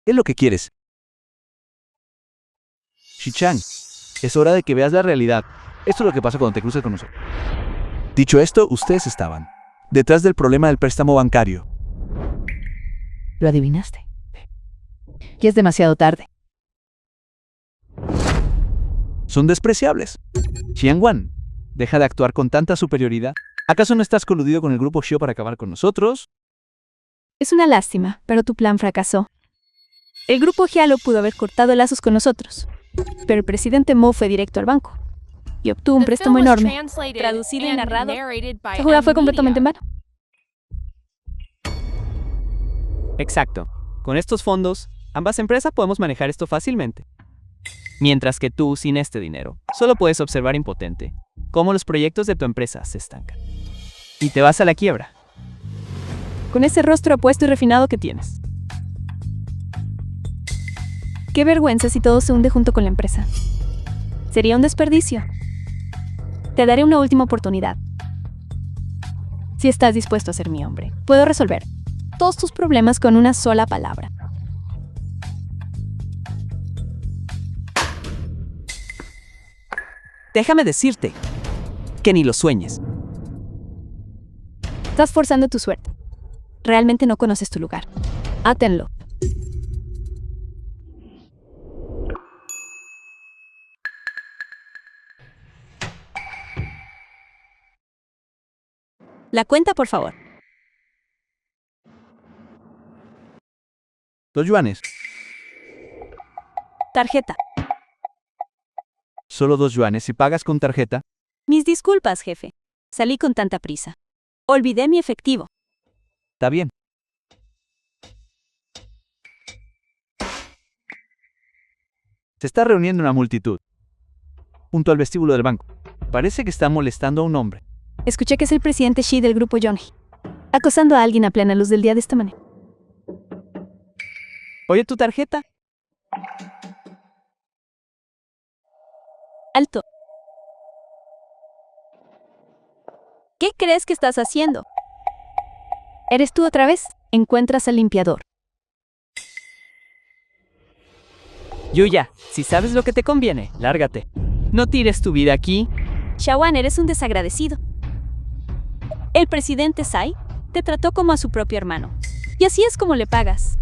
¿Qué es lo que quieres? Shi-chan, es hora de que veas la realidad. Esto es lo que pasa cuando te cruzas con nosotros. Dicho esto, ustedes estaban detrás del problema del préstamo bancario. Lo adivinaste. Y es demasiado tarde. Son despreciables. Xiangwan, deja de actuar con tanta superioridad. ¿Acaso no estás coludido con el grupo Xiao para acabar con nosotros? Es una lástima, pero tu plan fracasó. El grupo Gialo pudo haber cortado lazos con nosotros, pero el presidente Mo fue directo al banco y obtuvo un préstamo enorme. Traducido y narrado. Esta jugada fue completamente en vano. Exacto. Con estos fondos, ambas empresas podemos manejar esto fácilmente. Mientras que tú, sin este dinero, solo puedes observar impotente cómo los proyectos de tu empresa se estancan. Y te vas a la quiebra. Con ese rostro apuesto y refinado que tienes. Qué vergüenza si todo se hunde junto con la empresa. Sería un desperdicio. Te daré una última oportunidad. Si estás dispuesto a ser mi hombre, puedo resolver todos tus problemas con una sola palabra. Déjame decirte que ni lo sueñes. Estás forzando tu suerte. Realmente no conoces tu lugar. Átenlo. La cuenta, por favor. 2 yuanes. Tarjeta. Solo 2 yuanes si pagas con tarjeta. Mis disculpas, jefe. Salí con tanta prisa. Olvidé mi efectivo. Está bien. Se está reuniendo una multitud junto al vestíbulo del banco. Parece que está molestando a un hombre. Escuché que es el presidente Shi del grupo Yonji, acosando a alguien a plena luz del día de esta manera. Oye, tu tarjeta. Alto. ¿Qué crees que estás haciendo? ¿Eres tú otra vez? Encuentras al limpiador. Yuya, si sabes lo que te conviene, lárgate. No tires tu vida aquí. Shawan, eres un desagradecido. El presidente Tsai te trató como a su propio hermano. Y así es como le pagas.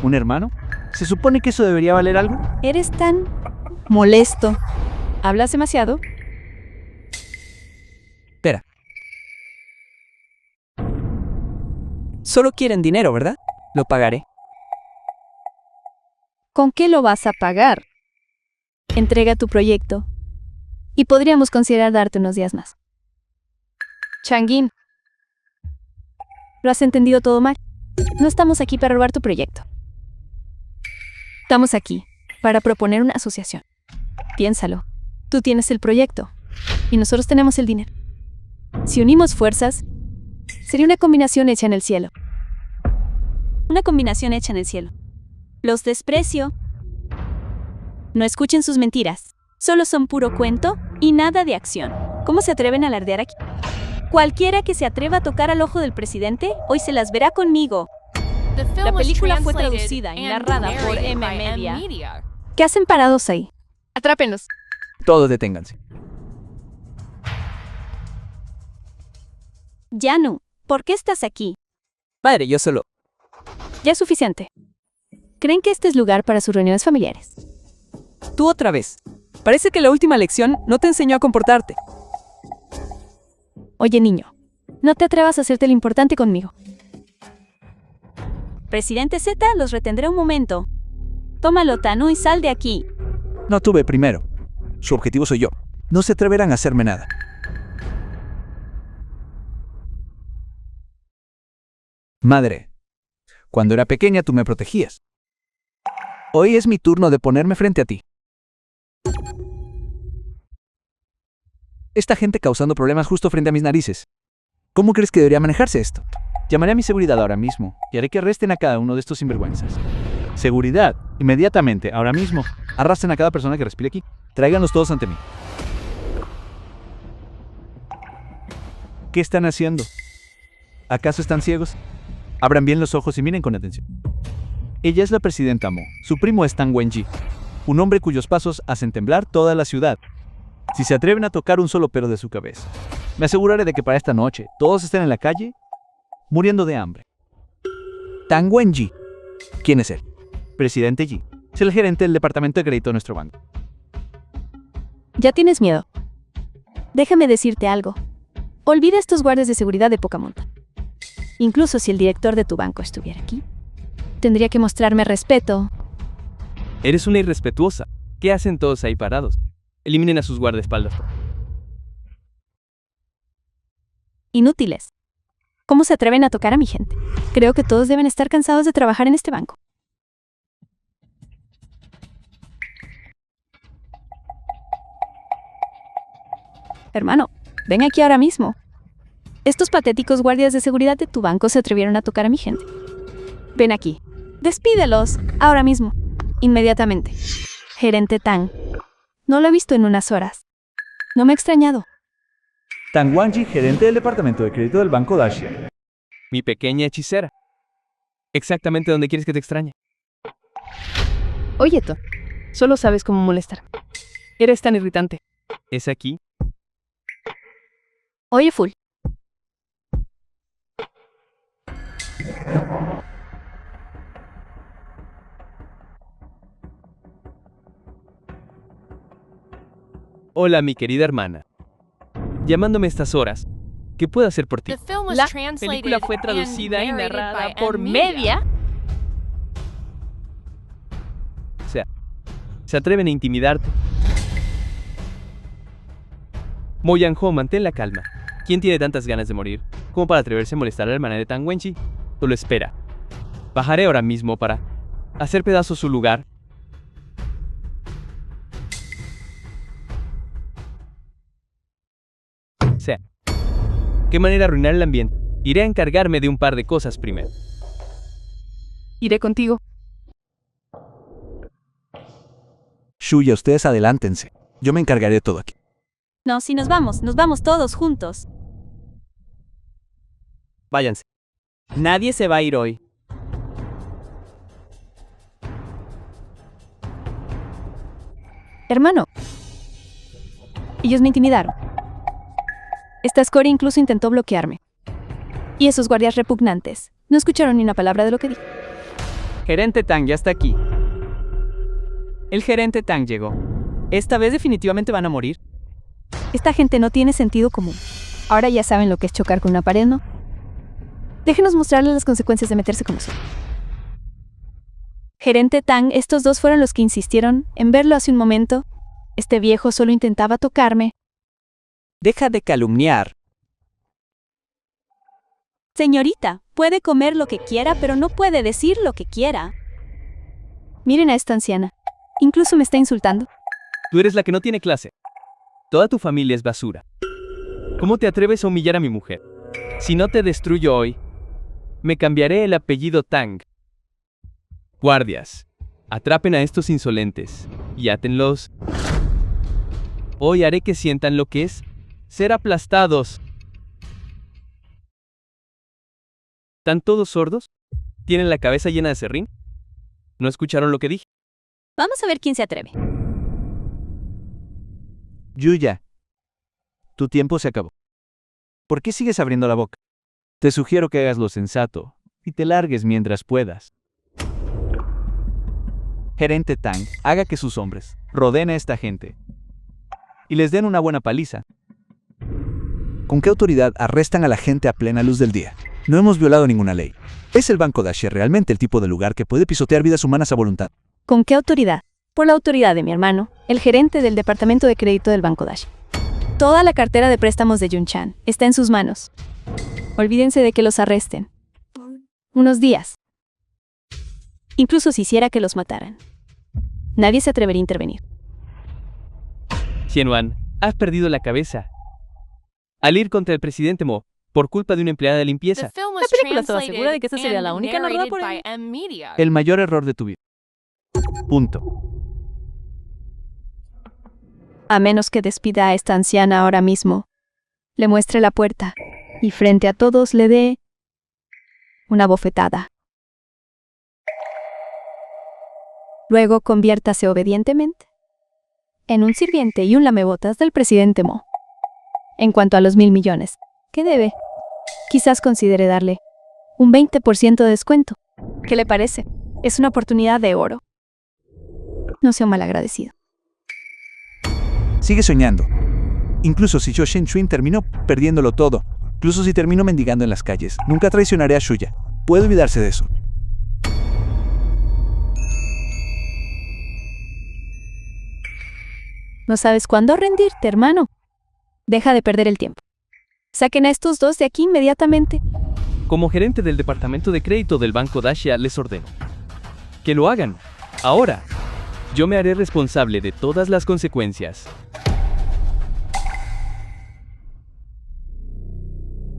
¿Un hermano? ¿Se supone que eso debería valer algo? Eres tan molesto. ¿Hablas demasiado? Espera. Solo quieren dinero, ¿verdad? Lo pagaré. ¿Con qué lo vas a pagar? Entrega tu proyecto. Y podríamos considerar darte unos días más. Changin, Lo has entendido todo mal. No estamos aquí para robar tu proyecto. Estamos aquí para proponer una asociación. Piénsalo. Tú tienes el proyecto y nosotros tenemos el dinero. Si unimos fuerzas, sería una combinación hecha en el cielo. Una combinación hecha en el cielo. Los desprecio. No escuchen sus mentiras. Solo son puro cuento y nada de acción. ¿Cómo se atreven a alardear aquí? Cualquiera que se atreva a tocar al ojo del presidente, hoy se las verá conmigo. The film La was película fue translated traducida y and narrada por narrated M. by Media. Media. ¿Qué hacen parados ahí? atrápenlos. Todos deténganse. Yanu, ¿por qué estás aquí? Padre, yo solo. Ya es suficiente. ¿Creen que este es lugar para sus reuniones familiares? Tú otra vez. Parece que la última lección no te enseñó a comportarte. Oye, niño, no te atrevas a hacerte lo importante conmigo. Presidente Z, los retendré un momento. Tómalo, Tanu, y sal de aquí. No tuve primero. Su objetivo soy yo. No se atreverán a hacerme nada. Madre, cuando era pequeña tú me protegías. Hoy es mi turno de ponerme frente a ti. Esta gente causando problemas justo frente a mis narices. ¿Cómo crees que debería manejarse esto? Llamaré a mi seguridad ahora mismo y haré que arresten a cada uno de estos sinvergüenzas. Seguridad, inmediatamente, ahora mismo. Arrastren a cada persona que respire aquí. Tráiganlos todos ante mí. ¿Qué están haciendo? ¿Acaso están ciegos? Abran bien los ojos y miren con atención. Ella es la presidenta Mo. Su primo es Tang Wenji, un hombre cuyos pasos hacen temblar toda la ciudad. Si se atreven a tocar un solo pelo de su cabeza, me aseguraré de que para esta noche todos estén en la calle muriendo de hambre. Tang Wenji. ¿Quién es él? Presidente Yi. Es el gerente del departamento de crédito de nuestro banco. Ya tienes miedo. Déjame decirte algo. Olvida estos guardias de seguridad de poca monta. Incluso si el director de tu banco estuviera aquí, tendría que mostrarme respeto. Eres una irrespetuosa. ¿Qué hacen todos ahí parados? Eliminen a sus guardaespaldas. Inútiles. ¿Cómo se atreven a tocar a mi gente? Creo que todos deben estar cansados de trabajar en este banco. Hermano, ven aquí ahora mismo. Estos patéticos guardias de seguridad de tu banco se atrevieron a tocar a mi gente. Ven aquí. Despídelos, ahora mismo. Inmediatamente. Gerente Tang. No lo he visto en unas horas. No me ha extrañado. Tang Wenji, gerente del departamento de crédito del banco Dacia. Mi pequeña hechicera. Exactamente donde quieres que te extrañe. Oye, tú, solo sabes cómo molestar. Eres tan irritante. ¿Es aquí? Oye, Full. Hola, mi querida hermana. Llamándome a estas horas. ¿Qué puedo hacer por ti? The film was La translated película fue and traducida y narrated narrada by por M. Media. O sea, se atreven a intimidarte. Mo Yang-ho, mantén la calma. ¿Quién tiene tantas ganas de morir como para atreverse a molestar a la hermana de Tang Wenji? Solo espera. Bajaré ahora mismo para hacer pedazos su lugar. O sea, ¿qué manera de arruinar el ambiente? Iré a encargarme de un par de cosas primero. Iré contigo. Shuya, ustedes adelántense. Yo me encargaré de todo aquí. No, si nos vamos todos juntos. Váyanse. Nadie se va a ir hoy. Hermano. Ellos me intimidaron. Esta escoria incluso intentó bloquearme. Y esos guardias repugnantes no escucharon ni una palabra de lo que dije. Gerente Tang ya está aquí. El gerente Tang llegó. Esta vez definitivamente van a morir. Esta gente no tiene sentido común. Ahora ya saben lo que es chocar con una pared, ¿no? Déjenos mostrarles las consecuencias de meterse con nosotros. Gerente Tang, estos dos fueron los que insistieron en verlo hace un momento. Este viejo solo intentaba tocarme. Deja de calumniar. Señorita, puede comer lo que quiera, pero no puede decir lo que quiera. Miren a esta anciana. Incluso me está insultando. Tú eres la que no tiene clase. Toda tu familia es basura. ¿Cómo te atreves a humillar a mi mujer? Si no te destruyo hoy, me cambiaré el apellido Tang. Guardias, atrapen a estos insolentes y átenlos. Hoy haré que sientan lo que es ser aplastados. ¿Están todos sordos? ¿Tienen la cabeza llena de serrín? ¿No escucharon lo que dije? Vamos a ver quién se atreve. Yuya, tu tiempo se acabó. ¿Por qué sigues abriendo la boca? Te sugiero que hagas lo sensato y te largues mientras puedas. Gerente Tang, haga que sus hombres rodeen a esta gente y les den una buena paliza. ¿Con qué autoridad arrestan a la gente a plena luz del día? No hemos violado ninguna ley. ¿Es el Banco Dacia realmente el tipo de lugar que puede pisotear vidas humanas a voluntad? ¿Con qué autoridad? Por la autoridad de mi hermano, el gerente del departamento de crédito del Banco Dacia. Toda la cartera de préstamos de Yunchan está en sus manos. Olvídense de que los arresten. Unos días. Incluso si hiciera que los mataran. Nadie se atrevería a intervenir. Xianwan, has perdido la cabeza. Al ir contra el presidente Mo, por culpa de una empleada de The limpieza. film was película estaba translated segura de que esta sería la and única narrada narrated por by él. M Media. El mayor error de tu vida. Punto. A menos que despida a esta anciana ahora mismo, le muestre la puerta y frente a todos le dé una bofetada. Luego conviértase obedientemente en un sirviente y un lamebotas del presidente Mo. En cuanto a los 1.000 millones, que debe, quizás considere darle un 20% de descuento. ¿Qué le parece? Es una oportunidad de oro. No sea un malagradecido. Sigue soñando. Incluso si Zhou Shenchuin terminó perdiéndolo todo, incluso si terminó mendigando en las calles, nunca traicionaré a Shuya. Puede olvidarse de eso. No sabes cuándo rendirte, hermano. Deja de perder el tiempo. Saquen a estos dos de aquí inmediatamente. Como gerente del departamento de crédito del Banco Dacia, les ordeno que lo hagan. Ahora, yo me haré responsable de todas las consecuencias.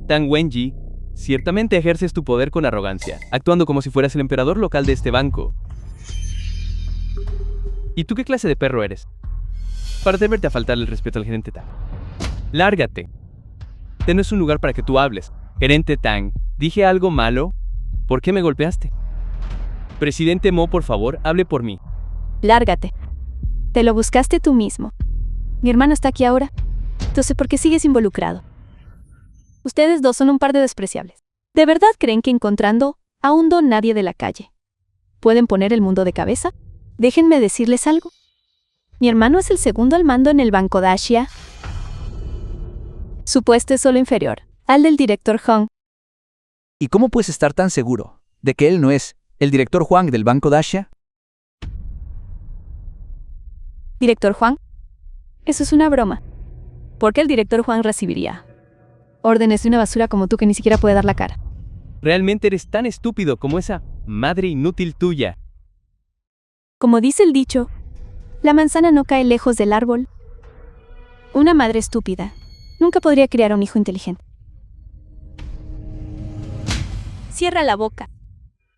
Tang Wenji, ciertamente ejerces tu poder con arrogancia, actuando como si fueras el emperador local de este banco. ¿Y tú qué clase de perro eres? Para atreverte a faltarle el respeto al gerente Tang. Lárgate. Este no es un lugar para que tú hables. Gerente Tang, ¿dije algo malo? ¿Por qué me golpeaste? Presidente Mo, por favor, hable por mí. Lárgate. Te lo buscaste tú mismo. Mi hermano está aquí ahora. Entonces, ¿por qué sigues involucrado? Ustedes dos son un par de despreciables. ¿De verdad creen que encontrando a un don nadie de la calle pueden poner el mundo de cabeza? Déjenme decirles algo. Mi hermano es el segundo al mando en el Banco Dacia. Su puesto es solo inferior al del director Hong. ¿Y cómo puedes estar tan seguro de que él no es el director Huang del Banco Dacia? ¿Director Juan? Eso es una broma. ¿Por qué el director Juan recibiría órdenes de una basura como tú que ni siquiera puede dar la cara? Realmente eres tan estúpido como esa madre inútil tuya. Como dice el dicho, la manzana no cae lejos del árbol. Una madre estúpida nunca podría criar a un hijo inteligente. Cierra la boca.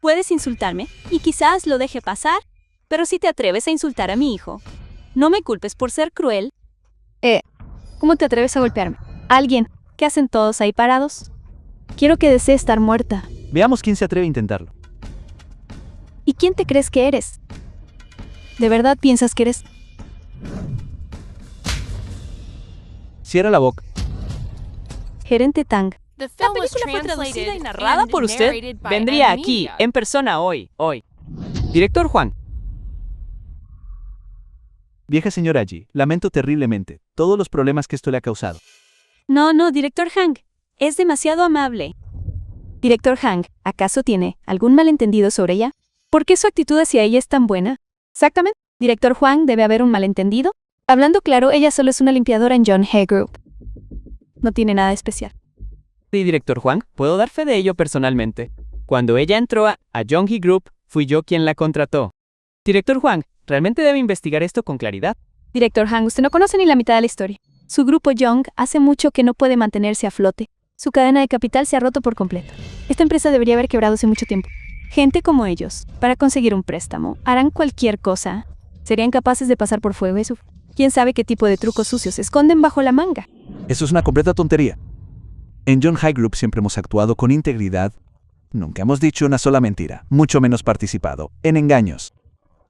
Puedes insultarme, y quizás lo deje pasar, pero si te atreves a insultar a mi hijo, no me culpes por ser cruel. ¿Cómo te atreves a golpearme? ¿Alguien? ¿Qué hacen todos ahí parados? Quiero que desee estar muerta. Veamos quién se atreve a intentarlo. ¿Y quién te crees que eres? ¿De verdad piensas que eres? Cierra la boca. Gerente Tang. The La film was película fue traducida translated y narrada and por usted. narrated by Vendría M aquí, Media. en persona hoy. Director Juan, Vieja señora allí, lamento terriblemente todos los problemas que esto le ha causado. No, director Hank. Es demasiado amable. Director Hank, ¿acaso tiene algún malentendido sobre ella? ¿Por qué su actitud hacia ella es tan buena? Exactamente. Director Juan, ¿debe haber un malentendido? Hablando claro, ella solo es una limpiadora en John Hay Group. No tiene nada especial. sí, director Juan, puedo dar fe de ello personalmente. Cuando ella entró a Yonghi Group, fui yo quien la contrató. Director Juan, realmente debe investigar esto con claridad. Director Hank, usted no conoce ni la mitad de la historia. Su grupo Young hace mucho que no puede mantenerse a flote. Su cadena de capital se ha roto por completo. Esta empresa debería haber quebrado hace mucho tiempo. Gente como ellos, para conseguir un préstamo, harán cualquier cosa. Serían capaces de pasar por fuego eso. ¿Quién sabe qué tipo de trucos sucios se esconden bajo la manga? Eso es una completa tontería. En John High Group siempre hemos actuado con integridad. Nunca hemos dicho una sola mentira, mucho menos participado en engaños.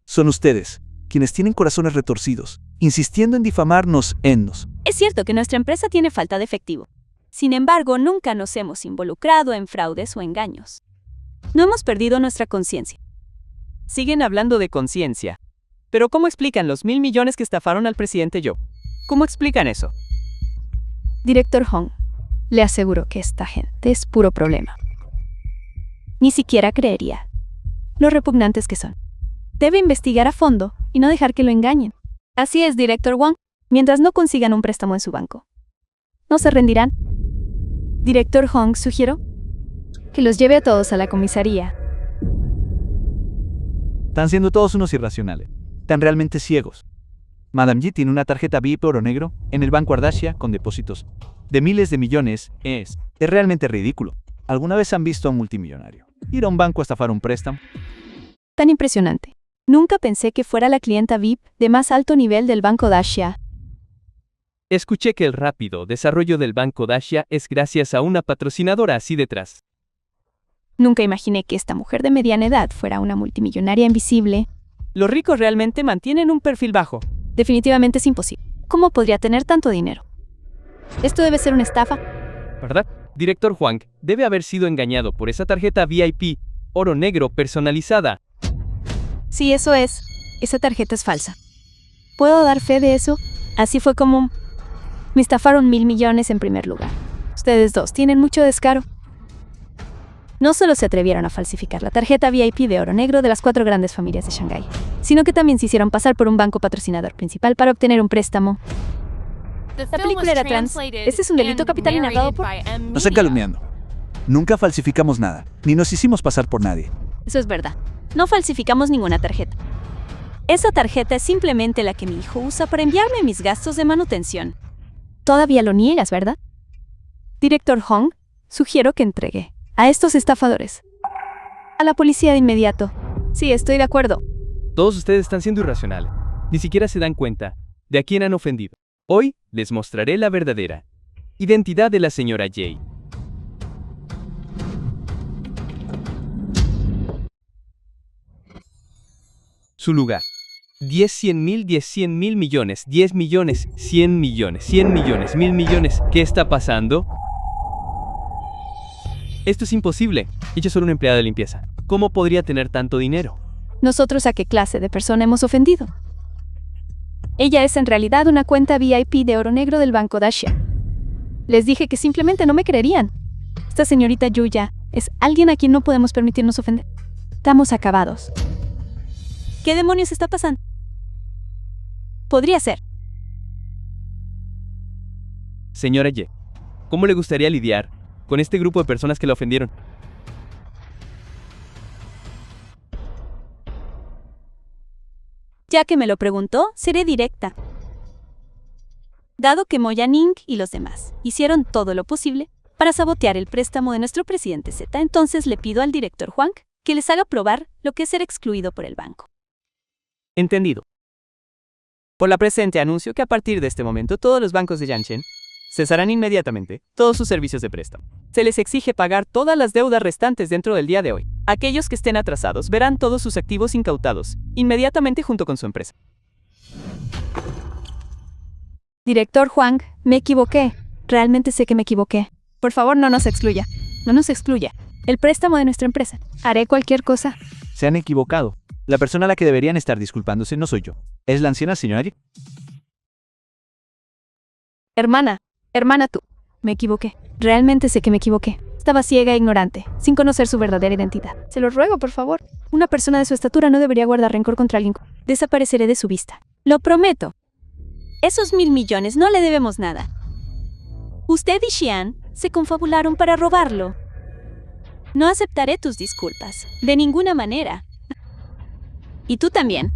Son ustedes, quienes tienen corazones retorcidos, insistiendo en difamarnos ennos. Es cierto que nuestra empresa tiene falta de efectivo. Sin embargo, nunca nos hemos involucrado en fraudes o engaños. No hemos perdido nuestra conciencia. Siguen hablando de conciencia. Pero ¿cómo explican los 1.000 millones que estafaron al presidente Joe? ¿Cómo explican eso? Director Hong, le aseguro que esta gente es puro problema. Ni siquiera creería lo repugnantes que son. Debe investigar a fondo y no dejar que lo engañen. Así es, Director Wang, mientras no consigan un préstamo en su banco. No se rendirán. Director Hong, sugiero que los lleve a todos a la comisaría. Están siendo todos unos irracionales. Están realmente ciegos. Madame Yi tiene una tarjeta VIP oro negro en el Banco Ardashia con depósitos de miles de millones. Es realmente ridículo. ¿Alguna vez han visto a un multimillonario ir a un banco a estafar un préstamo? Tan impresionante. Nunca pensé que fuera la clienta VIP de más alto nivel del Banco Dacia. Escuché que el rápido desarrollo del Banco Dacia es gracias a una patrocinadora así detrás. Nunca imaginé que esta mujer de mediana edad fuera una multimillonaria invisible. Los ricos realmente mantienen un perfil bajo. Definitivamente es imposible. ¿Cómo podría tener tanto dinero? Esto debe ser una estafa. ¿Verdad? Director Huang debe haber sido engañado por esa tarjeta VIP, oro negro personalizada. Sí, eso es. Esa tarjeta es falsa. ¿Puedo dar fe de eso? Así fue como me estafaron 1.000 millones en primer lugar. Ustedes dos tienen mucho descaro. No solo se atrevieron a falsificar la tarjeta VIP de oro negro de las 4 grandes familias de Shanghái, sino que también se hicieron pasar por un banco patrocinador principal para obtener un préstamo. The La film película was era trans. translated Este es un delito and capital y narrado por... narrated by M No están Media. calumniando. Nunca falsificamos nada, ni nos hicimos pasar por nadie. Eso es verdad. No falsificamos ninguna tarjeta. Esa tarjeta es simplemente la que mi hijo usa para enviarme mis gastos de manutención. Todavía lo niegas, ¿verdad? Director Hong, sugiero que entregue a estos estafadores a la policía de inmediato. Sí, estoy de acuerdo. Todos ustedes están siendo irracionales. Ni siquiera se dan cuenta de a quién han ofendido. Hoy les mostraré la verdadera identidad de la señora Jay. Su lugar. 10, 100 mil, 10, 100 mil millones, 10 millones, 100 millones, 100 millones, 1000 millones. ¿Qué está pasando? Esto es imposible. Ella es solo una empleada de limpieza. ¿Cómo podría tener tanto dinero? ¿Nosotros a qué clase de persona hemos ofendido? Ella es en realidad una cuenta VIP de oro negro del Banco Dacia. Les dije que simplemente no me creerían. Esta señorita Yuya es alguien a quien no podemos permitirnos ofender. Estamos acabados. ¿Qué demonios está pasando? Podría ser. Señora Ye, ¿cómo le gustaría lidiar con este grupo de personas que la ofendieron? Ya que me lo preguntó, seré directa. Dado que Moya Ning y los demás hicieron todo lo posible para sabotear el préstamo de nuestro presidente Z, entonces le pido al director Huang que les haga probar lo que es ser excluido por el banco. Entendido. Por la presente anuncio que a partir de este momento todos los bancos de Yanchen cesarán inmediatamente todos sus servicios de préstamo. Se les exige pagar todas las deudas restantes dentro del día de hoy. Aquellos que estén atrasados verán todos sus activos incautados inmediatamente junto con su empresa. Director Huang, me equivoqué. Realmente sé que me equivoqué. Por favor, no nos excluya. No nos excluya. El préstamo de nuestra empresa. Haré cualquier cosa. Se han equivocado. La persona a la que deberían estar disculpándose no soy yo. Es la anciana señora Yi. Hermana tú. Me equivoqué. Realmente sé que me equivoqué. Estaba ciega e ignorante, sin conocer su verdadera identidad. Se lo ruego, por favor. Una persona de su estatura no debería guardar rencor contra alguien. Desapareceré de su vista. Lo prometo. Esos 1.000 millones no le debemos nada. Usted y Xian se confabularon para robarlo. No aceptaré tus disculpas. De ninguna manera. Y tú también.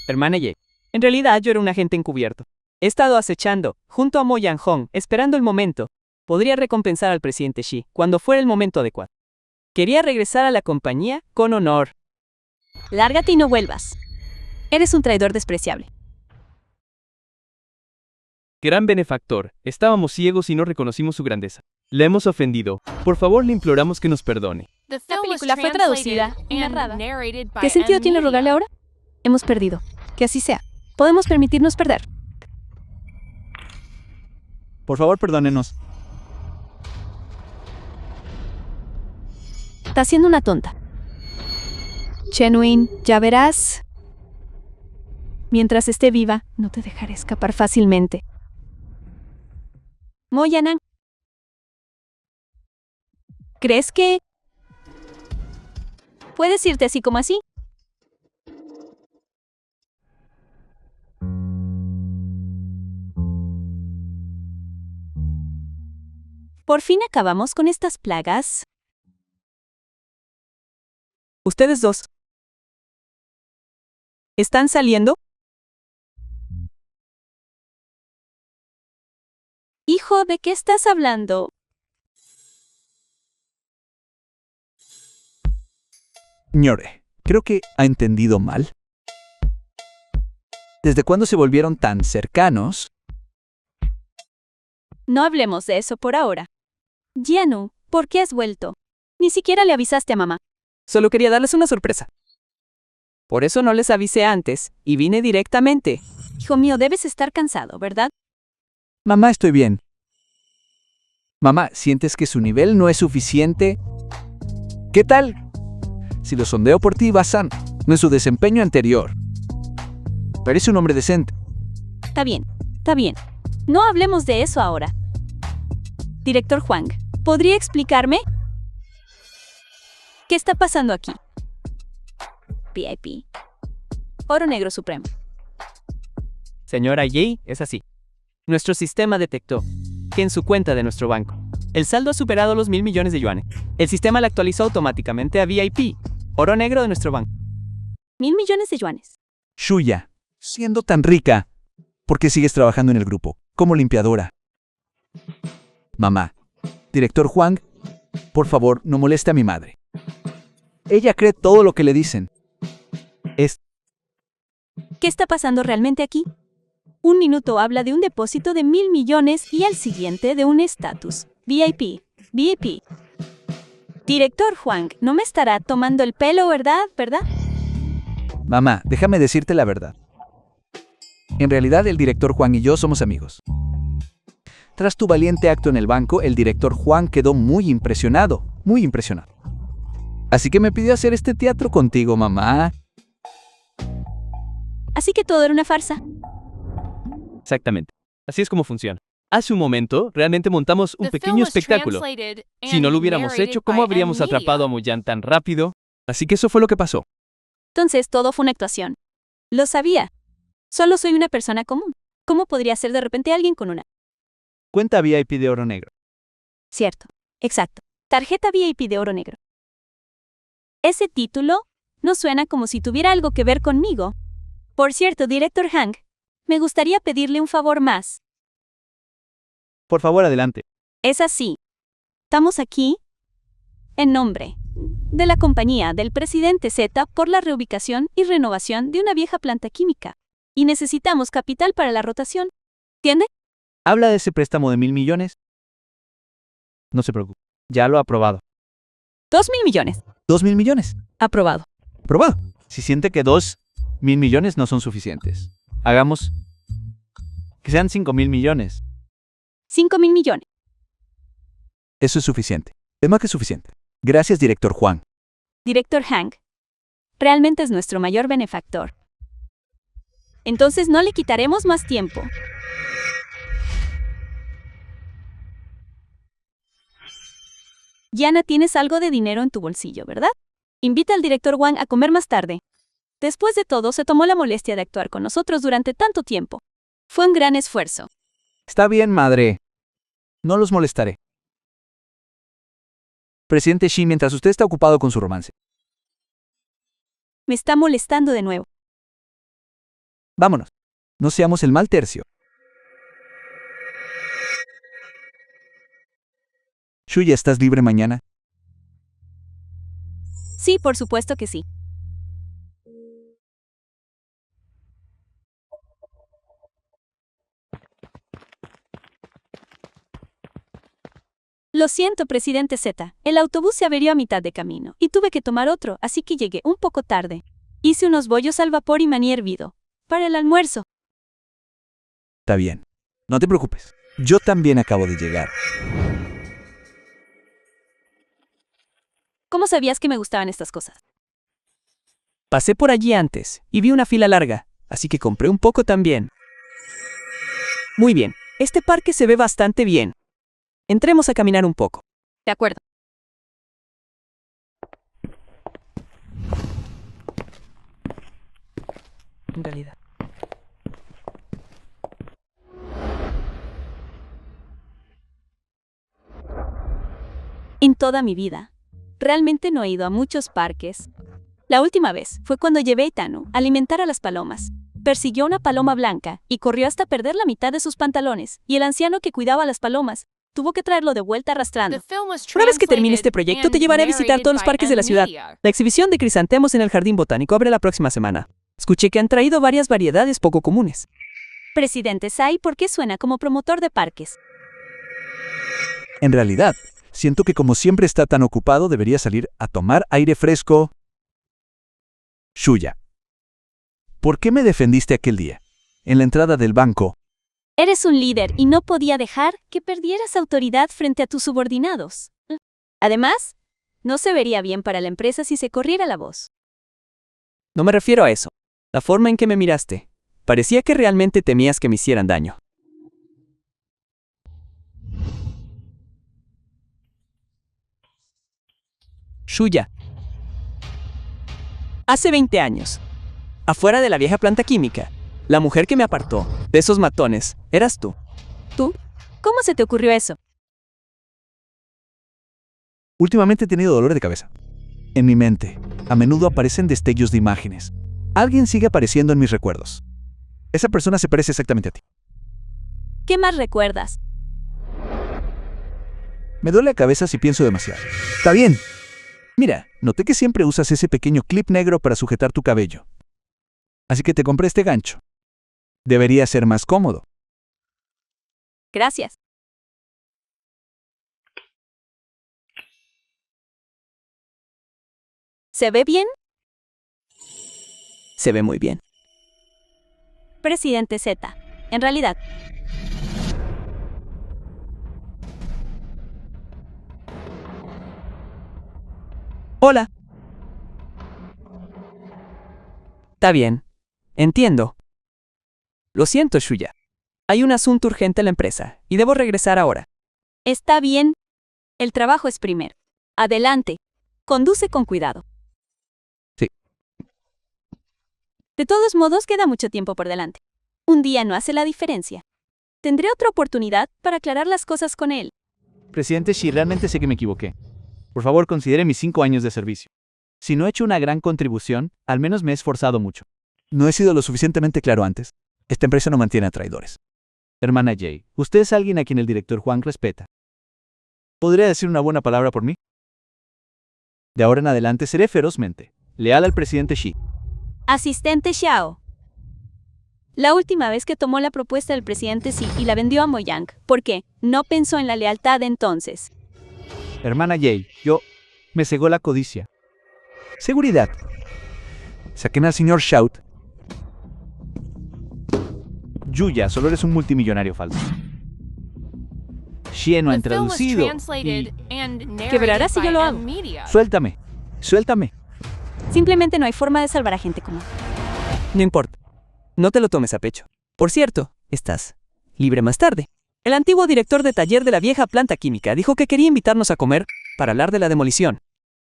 Hermana Ye, en realidad yo era un agente encubierto. He estado acechando, junto a Mo Yanhong, esperando el momento. Podría recompensar al presidente Xi cuando fuera el momento adecuado. Quería regresar a la compañía con honor. Lárgate y no vuelvas. Eres un traidor despreciable. Gran benefactor, estábamos ciegos y no reconocimos su grandeza. Le hemos ofendido. Por favor, le imploramos que nos perdone. The La film was película fue traducida translated y and narrada. narrated by ¿Qué sentido tiene M. rogarle Media. ahora? Hemos perdido. Que así sea. Podemos permitirnos perder. Por favor, perdónenos. Está siendo una tonta. Chen, ya verás. Mientras esté viva, no te dejaré escapar fácilmente. Mo Yanan. ¿Crees que puedes irte así como así? Por fin acabamos con estas plagas. ¿Ustedes dos están saliendo? Hijo, ¿de qué estás hablando? Señore, creo que ha entendido mal. ¿Desde cuándo se volvieron tan cercanos? No hablemos de eso por ahora. Jianu, ¿por qué has vuelto? Ni siquiera le avisaste a mamá. Solo quería darles una sorpresa. Por eso no les avisé antes y vine directamente. Hijo mío, debes estar cansado, ¿verdad? Mamá, estoy bien. Mamá, ¿sientes que su nivel no es suficiente? ¿Qué tal? Si lo sondeo por ti, vas sano. No en su desempeño anterior. Parece un hombre decente. Está bien, está bien. No hablemos de eso ahora. Director Huang, ¿podría explicarme? ¿Qué está pasando aquí? VIP. Oro Negro Supremo. Señora Yi, es así. Nuestro sistema detectó que en su cuenta de nuestro banco, el saldo ha superado los 1.000 millones de yuanes. El sistema la actualizó automáticamente a VIP, oro negro de nuestro banco. 1.000 millones de yuanes. Shuya, siendo tan rica, ¿por qué sigues trabajando en el grupo como limpiadora? Mamá, director Huang, por favor, no moleste a mi madre. Ella cree todo lo que le dicen. ¿Qué está pasando realmente aquí? Un minuto habla de un depósito de 1.000 millones y al siguiente de un estatus. VIP. VIP. Director Huang, no me estará tomando el pelo, ¿verdad? ¿Verdad? Mamá, déjame decirte la verdad. En realidad, el director Huang y yo somos amigos. Tras tu valiente acto en el banco, el director Huang quedó muy impresionado. Así que me pidió hacer este teatro contigo, mamá. Así que todo era una farsa. Exactamente. Así es como funciona. Hace un momento, realmente montamos un The film pequeño was espectáculo. translated Si no and lo hubiéramos narrated hecho, ¿cómo by habríamos M. Media. atrapado a Moyan tan rápido? Así que eso fue lo que pasó. Entonces todo fue una actuación. Lo sabía. Solo soy una persona común. ¿Cómo podría ser de repente alguien con una? Cuenta VIP de oro negro. Cierto. Exacto. Tarjeta VIP de oro negro. Ese título no suena como si tuviera algo que ver conmigo. Por cierto, director Hank, me gustaría pedirle un favor más. Por favor, adelante. Es así. Estamos aquí en nombre de la compañía del presidente Z por la reubicación y renovación de una vieja planta química. Y necesitamos capital para la rotación. ¿Entiende? ¿Habla de ese préstamo de 1.000 millones? No se preocupe, ya lo ha aprobado. 2.000 millones. 2.000 millones. Aprobado. Aprobado. Si siente que 2.000 millones no son suficientes, hagamos que sean 5.000 millones. 5.000 millones. Eso es suficiente. Es más que suficiente. Gracias, director Juan. Director Hank. Realmente es nuestro mayor benefactor. Entonces no le quitaremos más tiempo. Yana, tienes algo de dinero en tu bolsillo, ¿verdad? Invita al director Wang a comer más tarde. Después de todo, se tomó la molestia de actuar con nosotros durante tanto tiempo. Fue un gran esfuerzo. Está bien, madre. No los molestaré. Presidente Xi, mientras usted está ocupado con su romance. Me está molestando de nuevo. Vámonos. No seamos el mal tercio. Shuya, ¿estás libre mañana? Sí, por supuesto que sí. Lo siento, presidente Z. El autobús se averió a mitad de camino y tuve que tomar otro, así que llegué un poco tarde. Hice unos bollos al vapor y maní hervido para el almuerzo. Está bien. No te preocupes. Yo también acabo de llegar. ¿Cómo sabías que me gustaban estas cosas? Pasé por allí antes y vi una fila larga, así que compré un poco también. Muy bien, este parque se ve bastante bien. Entremos a caminar un poco. De acuerdo. En realidad. En toda mi vida, realmente no he ido a muchos parques. La última vez fue cuando llevé a Itanu a alimentar a las palomas. Persiguió una paloma blanca y corrió hasta perder la mitad de sus pantalones, y el anciano que cuidaba a las palomas tuvo que traerlo de vuelta arrastrando. Una vez que termine este proyecto, te llevaré a visitar todos los parques de la ciudad. La exhibición de crisantemos en el Jardín Botánico abre la próxima semana. Escuché que han traído varias variedades poco comunes. Presidente Tsai, ¿por qué suena como promotor de parques? En realidad, siento que como siempre está tan ocupado, debería salir a tomar aire fresco. Shuya, ¿por qué me defendiste aquel día? En la entrada del banco. Eres un líder y no podía dejar que perdieras autoridad frente a tus subordinados. Además, no se vería bien para la empresa si se corriera la voz. No me refiero a eso. La forma en que me miraste. Parecía que realmente temías que me hicieran daño. Shuya. Hace 20 años, afuera de la vieja planta química, la mujer que me apartó de esos matones eras tú. ¿Tú? ¿Cómo se te ocurrió eso? Últimamente he tenido dolor de cabeza. En mi mente, a menudo aparecen destellos de imágenes. Alguien sigue apareciendo en mis recuerdos. Esa persona se parece exactamente a ti. ¿Qué más recuerdas? Me duele la cabeza si pienso demasiado. Está bien. Mira, noté que siempre usas ese pequeño clip negro para sujetar tu cabello. Así que te compré este gancho. Debería ser más cómodo. Gracias. ¿Se ve bien? Se ve muy bien. Presidente Z. En realidad, Hola. Está bien. Entiendo. Lo siento, Shuya. Hay un asunto urgente en la empresa y debo regresar ahora. está bien. El trabajo es primero. Adelante. Conduce con cuidado. Sí. De todos modos, queda mucho tiempo por delante. Un día no hace la diferencia. Tendré otra oportunidad para aclarar las cosas con él. Presidente Xi, realmente sé que me equivoqué. Por favor, considere mis 5 años de servicio. Si no he hecho una gran contribución, al menos me he esforzado mucho. ¿No he sido lo suficientemente claro antes? Esta empresa no mantiene a traidores. Hermana Jay, usted es alguien a quien el director Juan respeta. ¿Podría decir una buena palabra por mí? De ahora en adelante seré ferozmente leal al presidente Xi. Asistente Xiao. La última vez que tomó la propuesta del presidente Xi y la vendió a Moyang, ¿por qué? No pensó en la lealtad entonces. Hermana Jay, me cegó la codicia. Seguridad. Saquen al señor Shout. Yuya, solo eres un multimillonario falso. Xie no ha The film was introducido. translated and Quebrará narrated si yo by lo M hago. Media. Suéltame. Suéltame. Simplemente no hay forma de salvar a gente como. No importa. No te lo tomes a pecho. Por cierto, estás libre más tarde. El antiguo director de taller de la vieja planta química dijo que quería invitarnos a comer para hablar de la demolición.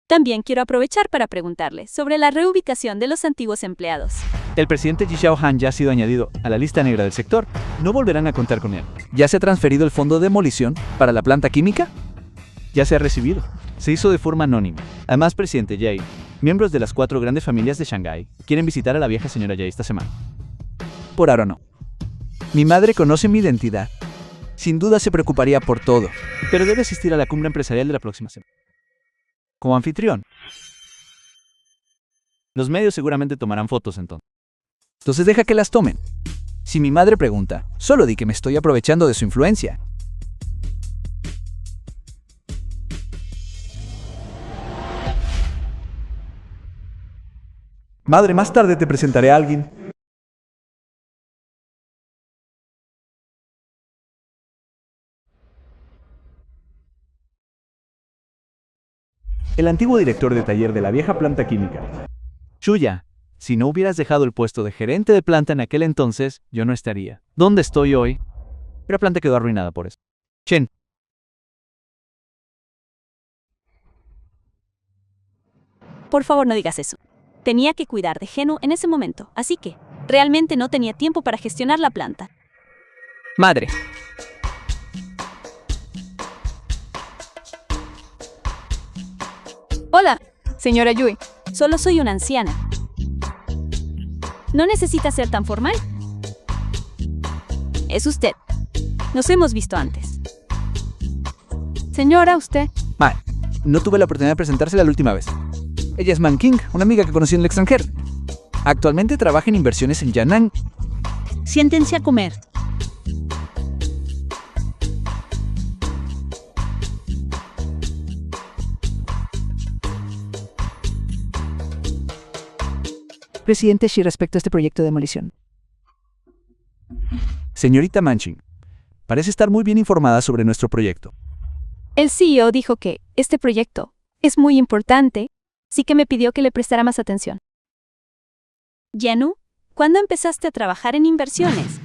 También quiero aprovechar para preguntarle sobre la reubicación de los antiguos empleados. El presidente Ji Xiaohan ya ha sido añadido a la lista negra del sector. No volverán a contar con él. ¿Ya se ha transferido el fondo de demolición para la planta química? Ya se ha recibido. Se hizo de forma anónima. Además, presidente Jay, miembros de las 4 grandes familias de Shanghái quieren visitar a la vieja señora Jay esta semana. Por ahora no. Mi madre conoce mi identidad. Sin duda se preocuparía por todo, pero debe asistir a la cumbre empresarial de la próxima semana. Como anfitrión. Los medios seguramente tomarán fotos entonces. Entonces deja que las tomen. Si mi madre pregunta, solo di que me estoy aprovechando de su influencia. Madre, más tarde te presentaré a alguien. El antiguo director de taller de la vieja planta química. Shuya, si no hubieras dejado el puesto de gerente de planta en aquel entonces, yo no estaría donde estoy hoy. La planta quedó arruinada por eso. Chen. Por favor, no digas eso. Tenía que cuidar de Genu en ese momento, así que realmente no tenía tiempo para gestionar la planta. Madre. Hola, señora Yui. Solo soy una anciana. No necesita ser tan formal. Es usted. Nos hemos visto antes. Señora, usted. No tuve la oportunidad de presentársela la última vez. Ella es Man King, una amiga que conocí en el extranjero. Actualmente trabaja en inversiones en Yan'an. Siéntense a comer. Presidente Xi, respecto a este proyecto de demolición. Señorita Manching, parece estar muy bien informada sobre nuestro proyecto. El CEO dijo que este proyecto es muy importante, así que me pidió que le prestara más atención. Yanu, ¿cuándo empezaste a trabajar en inversiones?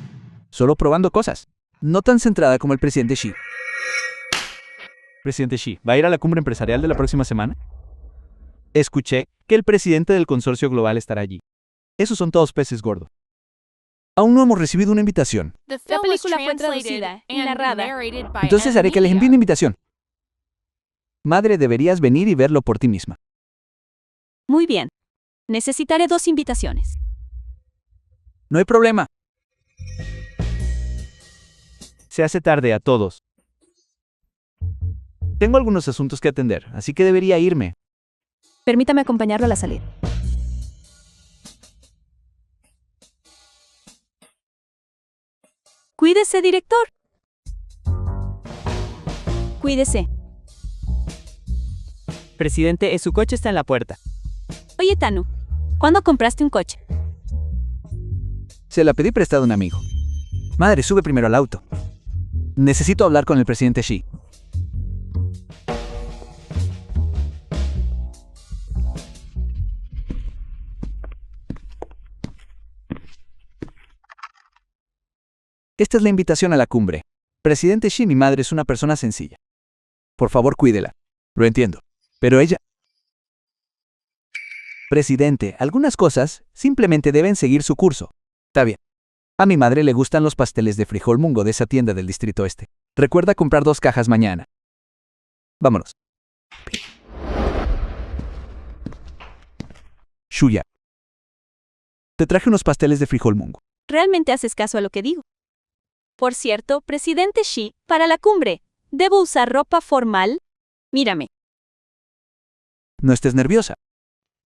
Solo probando cosas. No tan centrada como el presidente Xi. Presidente Xi, ¿va a ir a la cumbre empresarial de la próxima semana? Escuché que el presidente del consorcio global estará allí. Esos son todos peces gordos. Aún no hemos recibido una invitación. The film was película fue translated traducida y and narrada. narrated by Entonces M haré que les envíe Media. una invitación. Madre, deberías venir y verlo por ti misma. Muy bien. Necesitaré 2 invitaciones. No hay problema. Se hace tarde a todos. Tengo algunos asuntos que atender, así que debería irme. Permítame acompañarlo a la salida. Cuídese, director. Cuídese. Presidente, su coche está en la puerta. Oye, Tanu, ¿cuándo compraste un coche? Se la pedí prestada a un amigo. Madre, sube primero al auto. Necesito hablar con el presidente Xi. Esta es la invitación a la cumbre. Presidente Xi, mi madre es una persona sencilla. Por favor, cuídela. Lo entiendo. Pero ella... Presidente, algunas cosas simplemente deben seguir su curso. Está bien. A mi madre le gustan los pasteles de frijol mungo de esa tienda del Distrito Este. Recuerda comprar 2 cajas mañana. Vámonos. Shuya. Te traje unos pasteles de frijol mungo. ¿Realmente haces caso a lo que digo? Por cierto, presidente Xi, para la cumbre, ¿debo usar ropa formal? Mírame. No estés nerviosa.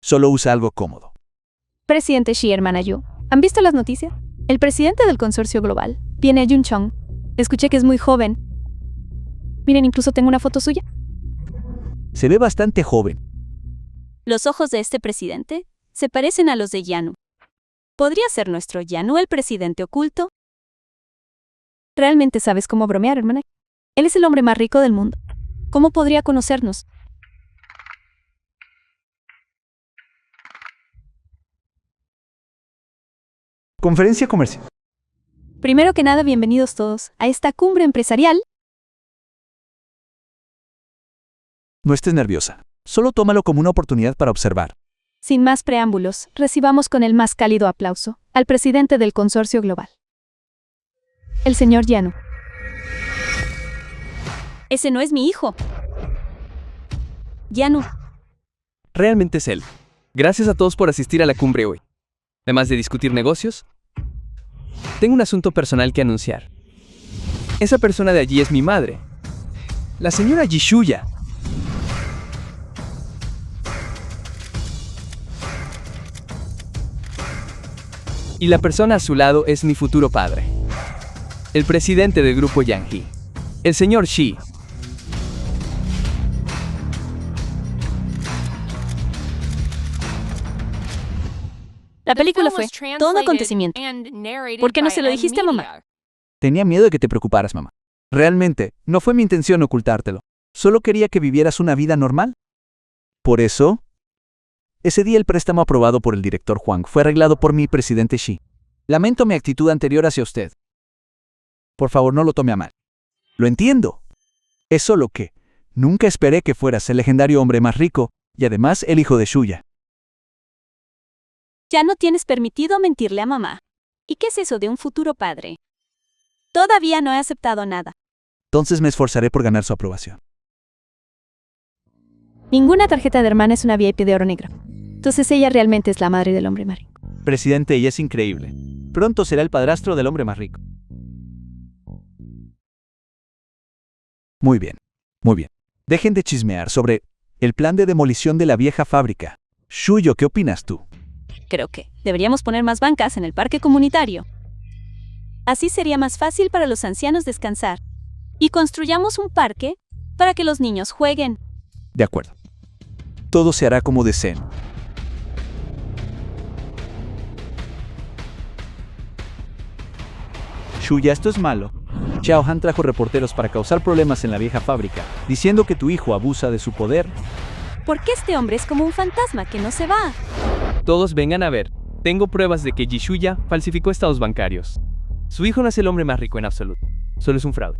Solo usa algo cómodo. Presidente Xi, hermana Yu, ¿han visto las noticias? El presidente del consorcio global viene a Yunchong. Escuché que es muy joven. Miren, incluso tengo una foto suya. Se ve bastante joven. Los ojos de este presidente se parecen a los de Yanu. ¿Podría ser nuestro Yanu el presidente oculto? ¿Realmente sabes cómo bromear, hermana? Él es el hombre más rico del mundo. ¿Cómo podría conocernos? Conferencia comercial. Primero que nada, bienvenidos todos a esta cumbre empresarial. No estés nerviosa. Solo tómalo como una oportunidad para observar. Sin más preámbulos, recibamos con el más cálido aplauso al presidente del consorcio global, el señor Yanu. Ese no es mi hijo. Yanu. Realmente es él. Gracias a todos por asistir a la cumbre hoy. Además de discutir negocios, tengo un asunto personal que anunciar. Esa persona de allí es mi madre, la señora Yishuya. Y la persona a su lado es mi futuro padre, el presidente del grupo Yanghi, el señor Xi. La película film fue was todo un translated acontecimiento. and narrated ¿Por qué no by se lo dijiste a mamá? M-Media. Tenía miedo de que te preocuparas, mamá. Realmente, no fue mi intención ocultártelo. Solo quería que vivieras una vida normal. Por eso, ese día el préstamo aprobado por el director Huang fue arreglado por mi presidente Xi. Lamento mi actitud anterior hacia usted. Por favor, no lo tome a mal. Lo entiendo. Es solo que nunca esperé que fueras el legendario hombre más rico y además el hijo de Shuya. Ya no tienes permitido mentirle a mamá. ¿Y qué es eso de un futuro padre? Todavía no he aceptado nada. Entonces me esforzaré por ganar su aprobación. Ninguna tarjeta de hermana es una VIP de oro negro. Entonces ella realmente es la madre del hombre más rico. Presidente, ella es increíble. Pronto será el padrastro del hombre más rico. Muy bien, muy bien. Dejen de chismear sobre el plan de demolición de la vieja fábrica. Shuyo, ¿qué opinas tú? Creo que deberíamos poner más bancas en el parque comunitario. Así sería más fácil para los ancianos descansar. Y construyamos un parque para que los niños jueguen. De acuerdo. Todo se hará como deseen. Shuya, esto es malo. Xiao Han trajo reporteros para causar problemas en la vieja fábrica, diciendo que tu hijo abusa de su poder. ¿Por qué este hombre es como un fantasma que no se va? Todos vengan a ver. Tengo pruebas de que Yishuya falsificó estados bancarios. Su hijo no es el hombre más rico en absoluto. Solo es un fraude.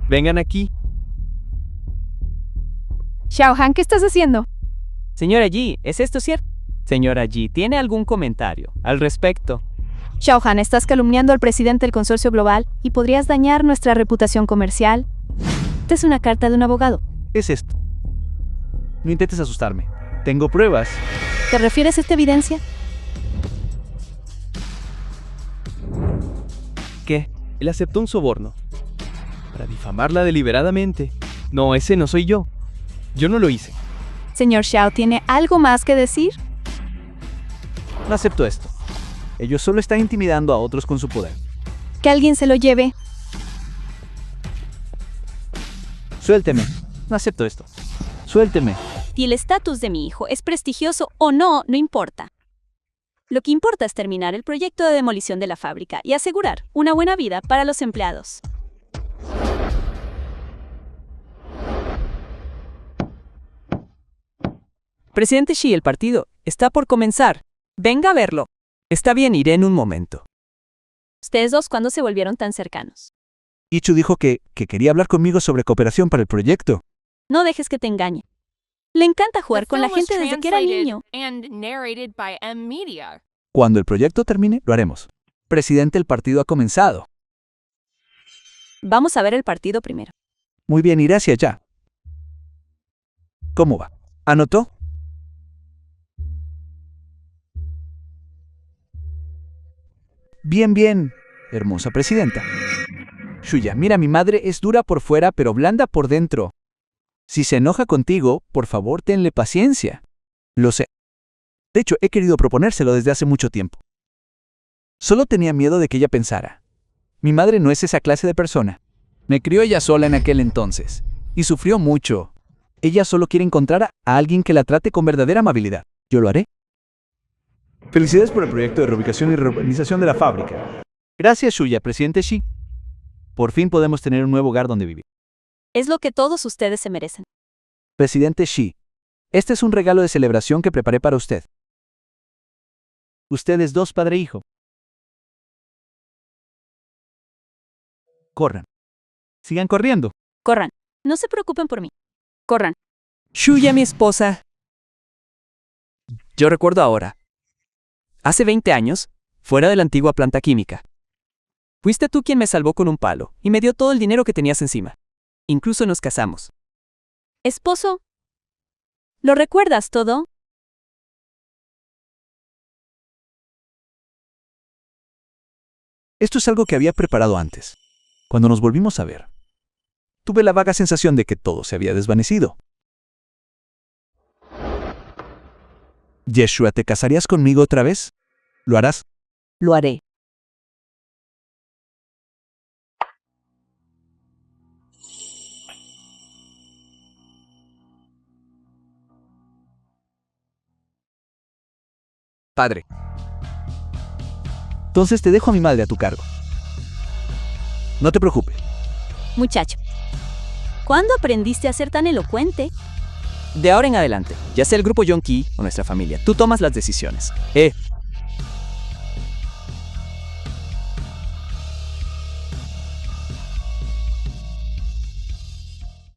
Vengan aquí. Xiao Han, ¿qué estás haciendo? Señora Yi, ¿es esto cierto? Señora Yi, ¿tiene algún comentario al respecto? Xiao Han, estás calumniando al presidente del consorcio global y podrías dañar nuestra reputación comercial. Esta es una carta de un abogado. ¿Qué es esto? No intentes asustarme. Tengo pruebas. ¿Te refieres a esta evidencia? ¿Qué? Él aceptó un soborno. Para difamarla deliberadamente. No, ese no soy yo. Yo no lo hice. Señor Xiao, ¿tiene algo más que decir? No acepto esto. Ellos solo están intimidando a otros con su poder. Que alguien se lo lleve. Suélteme. No acepto esto. Suélteme. Si el estatus de mi hijo es prestigioso o no, no importa. Lo que importa es terminar el proyecto de demolición de la fábrica y asegurar una buena vida para los empleados. Presidente Xi, el partido está por comenzar. Venga a verlo. Está bien, iré en un momento. ¿Ustedes dos cuándo se volvieron tan cercanos? Ichu dijo que quería hablar conmigo sobre cooperación para el proyecto. No dejes que te engañe. Le encanta jugar The con la film was gente desde que era translated niño. and narrated by M-Media. Cuando el proyecto termine, lo haremos. Presidente, el partido ha comenzado. Vamos a ver el partido primero. Muy bien, iré hacia allá. ¿Cómo va? ¿Anotó? Bien, bien, hermosa presidenta. Shuya, mira, mi madre es dura por fuera pero blanda por dentro. Si se enoja contigo, por favor, tenle paciencia. Lo sé. De hecho, he querido proponérselo desde hace mucho tiempo. Solo tenía miedo de que ella pensara: mi madre no es esa clase de persona. Me crió ella sola en aquel entonces, y sufrió mucho. Ella solo quiere encontrar a alguien que la trate con verdadera amabilidad. Yo lo haré. Felicidades por el proyecto de reubicación y reurbanización de la fábrica. Gracias, Shuya, presidente Xi. Por fin podemos tener un nuevo hogar donde vivir. Es lo que todos ustedes se merecen. Presidente Xi, este es un regalo de celebración que preparé para usted. Ustedes dos, padre e hijo. Corran. Sigan corriendo. Corran. No se preocupen por mí. Corran. Shuya, mi esposa. Yo recuerdo ahora. Hace 20 años, fuera de la antigua planta química. Fuiste tú quien me salvó con un palo y me dio todo el dinero que tenías encima. Incluso nos casamos. Esposo, ¿lo recuerdas todo? Esto es algo que había preparado antes. Cuando nos volvimos a ver, tuve la vaga sensación de que todo se había desvanecido. Yeshua, ¿te casarías conmigo otra vez? ¿Lo harás? Lo haré. Padre. Entonces te dejo a mi madre a tu cargo. No te preocupes. Muchacho, ¿cuándo aprendiste a ser tan elocuente? De ahora en adelante, ya sea el grupo Yonki o nuestra familia, tú tomas las decisiones.